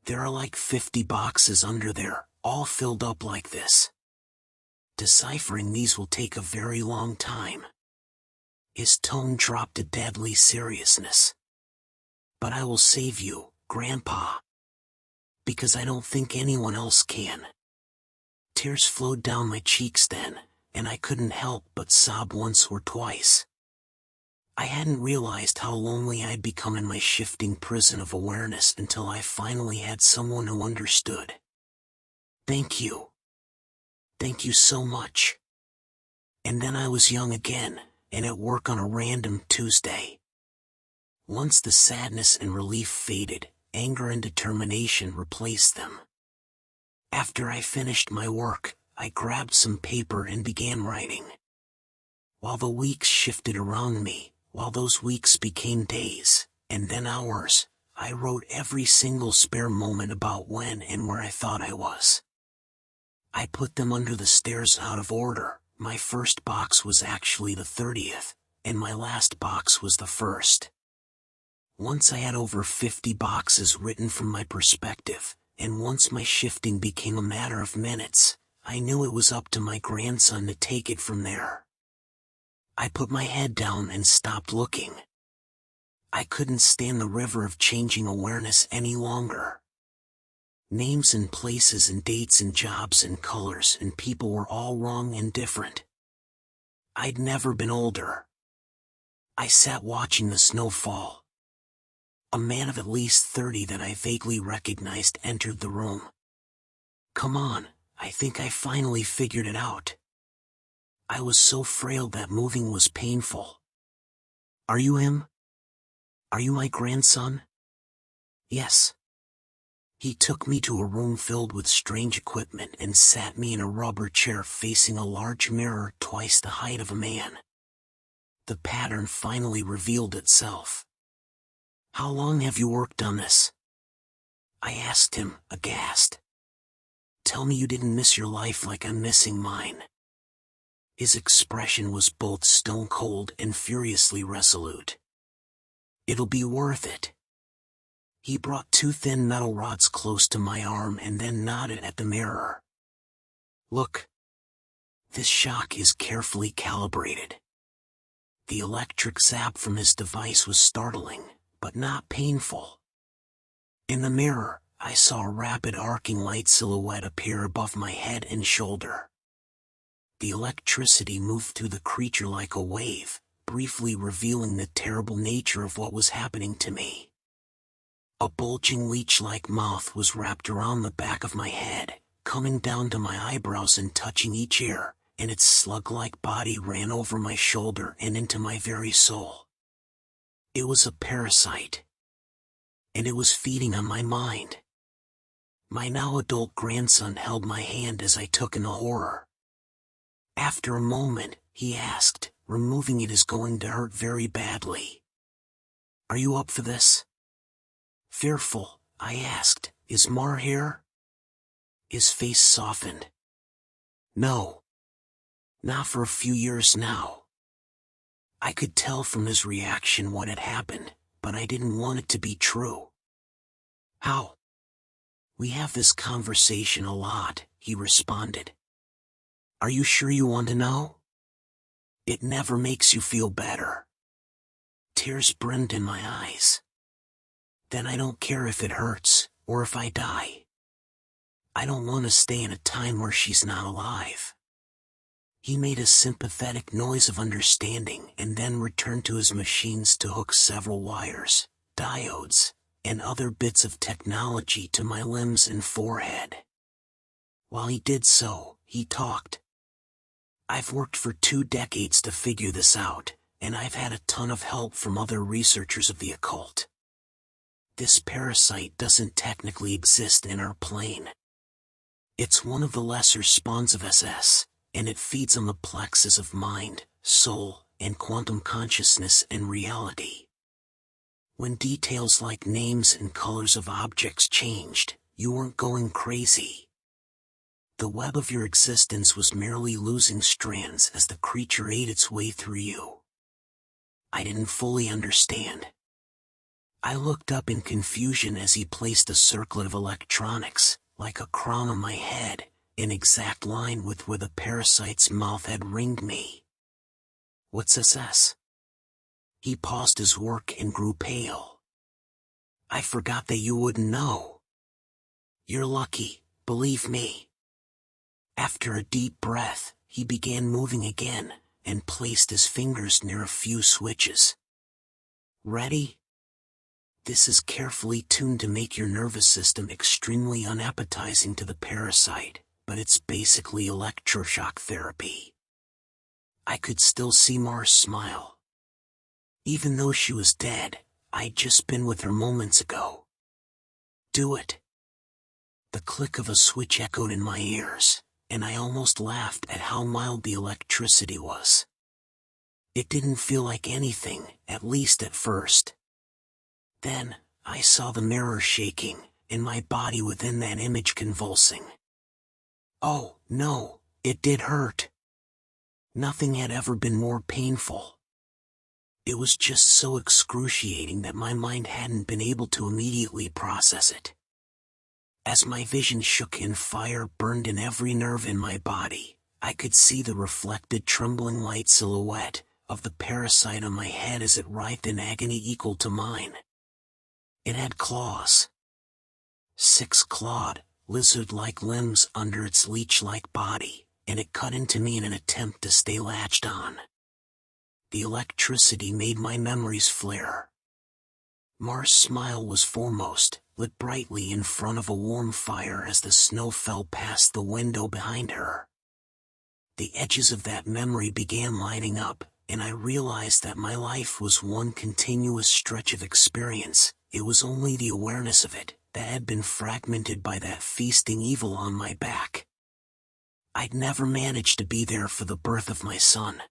There are like 50 boxes under there, all filled up like this. Deciphering these will take a very long time. His tone dropped to deadly seriousness. But I will save you, Grandpa. Because I don't think anyone else can. Tears flowed down my cheeks then, and I couldn't help but sob once or twice. I hadn't realized how lonely I'd become in my shifting prison of awareness until I finally had someone who understood. Thank you. Thank you so much. And then I was young again, and at work on a random Tuesday. Once the sadness and relief faded, anger and determination replaced them. After I finished my work, I grabbed some paper and began writing. While the weeks shifted around me, while those weeks became days, and then hours, I wrote every single spare moment about when and where I thought I was. I put them under the stairs out of order. My first box was actually the 30th, and my last box was the 1st. Once I had over 50 boxes written from my perspective, and once my shifting became a matter of minutes, I knew it was up to my grandson to take it from there. I put my head down and stopped looking. I couldn't stand the river of changing awareness any longer. Names and places and dates and jobs and colors and people were all wrong and different. I'd never been older. I sat watching the snow fall. A man of at least 30 that I vaguely recognized entered the room. Come on, I think I finally figured it out. I was so frail that moving was painful. Are you him? Are you my grandson? Yes. He took me to a room filled with strange equipment and sat me in a rubber chair facing a large mirror twice the height of a man. The pattern finally revealed itself. How long have you worked on this? I asked him, aghast. Tell me you didn't miss your life like I'm missing mine. His expression was both stone-cold and furiously resolute. It'll be worth it. He brought 2 thin metal rods close to my arm and then nodded at the mirror. Look. This shock is carefully calibrated. The electric zap from his device was startling, but not painful. In the mirror, I saw a rapid arcing light silhouette appear above my head and shoulder. The electricity moved through the creature like a wave, briefly revealing the terrible nature of what was happening to me. A bulging leech-like mouth was wrapped around the back of my head, coming down to my eyebrows and touching each ear, and its slug-like body ran over my shoulder and into my very soul. It was a parasite. And it was feeding on my mind. My now adult grandson held my hand as I took in the horror. After a moment, he asked, removing it is going to hurt very badly. Are you up for this? Fearful, I asked, is Mar here? His face softened. No. Not for a few years now. I could tell from his reaction what had happened, but I didn't want it to be true. How? We have this conversation a lot, he responded. Are you sure you want to know? It never makes you feel better. Tears brimmed in my eyes. Then I don't care if it hurts, or if I die. I don't want to stay in a time where she's not alive. He made a sympathetic noise of understanding and then returned to his machines to hook several wires, diodes, and other bits of technology to my limbs and forehead. While he did so, he talked. I've worked for 2 decades to figure this out, and I've had a ton of help from other researchers of the occult. This parasite doesn't technically exist in our plane. It's one of the lesser spawns of SS, and it feeds on the plexus of mind, soul, and quantum consciousness and reality. When details like names and colors of objects changed, you weren't going crazy. The web of your existence was merely losing strands as the creature ate its way through you. I didn't fully understand. I looked up in confusion as he placed a circlet of electronics, like a crown on my head, in exact line with where the parasite's mouth had ringed me. What's SS? He paused his work and grew pale. I forgot that you wouldn't know. You're lucky, believe me. After a deep breath, he began moving again, and placed his fingers near a few switches. Ready? This is carefully tuned to make your nervous system extremely unappetizing to the parasite, but it's basically electroshock therapy. I could still see Mar's smile. Even though she was dead, I'd just been with her moments ago. Do it. The click of a switch echoed in my ears, and I almost laughed at how mild the electricity was. It didn't feel like anything, at least at first. Then, I saw the mirror shaking, and my body within that image convulsing. Oh, no, it did hurt. Nothing had ever been more painful. It was just so excruciating that my mind hadn't been able to immediately process it. As my vision shook and fire burned in every nerve in my body, I could see the reflected trembling light silhouette of the parasite on my head as it writhed in agony equal to mine. It had claws. 6 clawed, lizard-like limbs under its leech-like body, and it cut into me in an attempt to stay latched on. The electricity made my memories flare. Mar's smile was foremost, lit brightly in front of a warm fire as the snow fell past the window behind her. The edges of that memory began lining up, and I realized that my life was one continuous stretch of experience. It was only the awareness of it that had been fragmented by that feasting evil on my back. I'd never managed to be there for the birth of my son.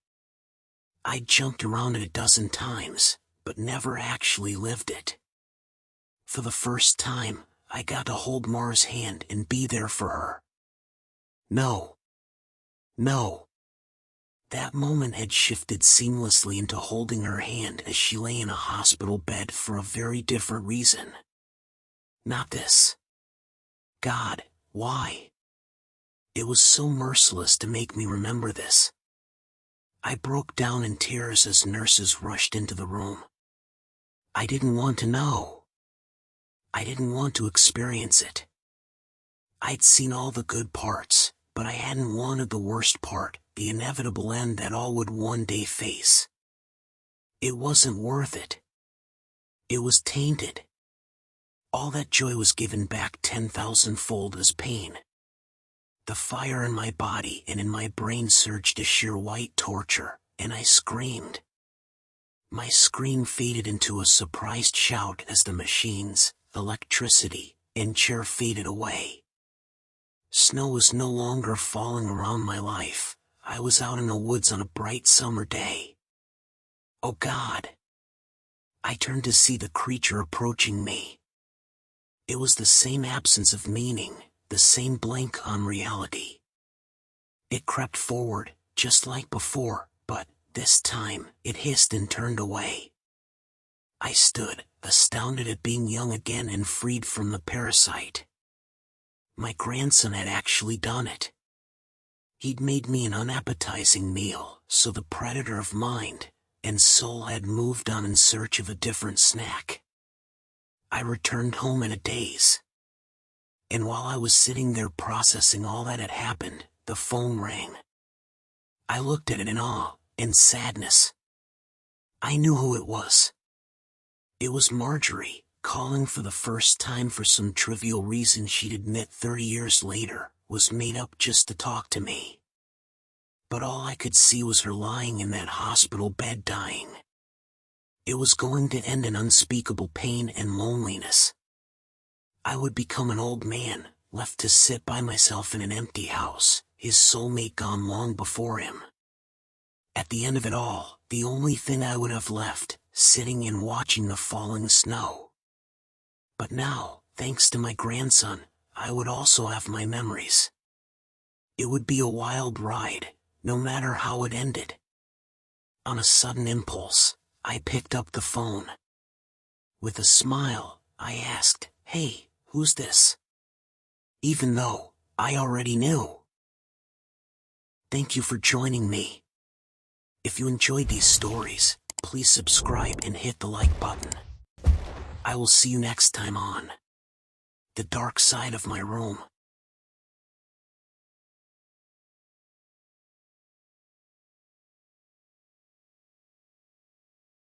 I'd jumped around it a dozen times, but never actually lived it. For the first time, I got to hold Mara's hand and be there for her. No. No. That moment had shifted seamlessly into holding her hand as she lay in a hospital bed for a very different reason. Not this. God, why? It was so merciless to make me remember this. I broke down in tears as nurses rushed into the room. I didn't want to know. I didn't want to experience it. I'd seen all the good parts, but I hadn't wanted the worst part, the inevitable end that all would one day face. It wasn't worth it. It was tainted. All that joy was given back 10,000-fold as pain. The fire in my body and in my brain surged to sheer white torture, and I screamed. My scream faded into a surprised shout as the machines, electricity, and chair faded away. Snow was no longer falling around my life. I was out in the woods on a bright summer day. Oh God! I turned to see the creature approaching me. It was the same absence of meaning, the same blank on reality. It crept forward, just like before, but this time, it hissed and turned away. I stood, astounded at being young again and freed from the parasite. My grandson had actually done it. He'd made me an unappetizing meal, so the predator of mind and soul had moved on in search of a different snack. I returned home in a daze. And while I was sitting there processing all that had happened, the phone rang. I looked at it in awe and sadness. I knew who it was. It was Marjorie, calling for the first time for some trivial reason she'd admit 30 years later was made up just to talk to me. But all I could see was her lying in that hospital bed dying. It was going to end in unspeakable pain and loneliness. I would become an old man, left to sit by myself in an empty house, his soulmate gone long before him. At the end of it all, the only thing I would have left, sitting and watching the falling snow. But now, thanks to my grandson, I would also have my memories. It would be a wild ride, no matter how it ended. On a sudden impulse, I picked up the phone. With a smile, I asked, "Hey, who's this?" Even though I already knew. Thank you for joining me. If you enjoyed these stories, please subscribe and hit the like button. I will see you next time on The Dark Side of My Room.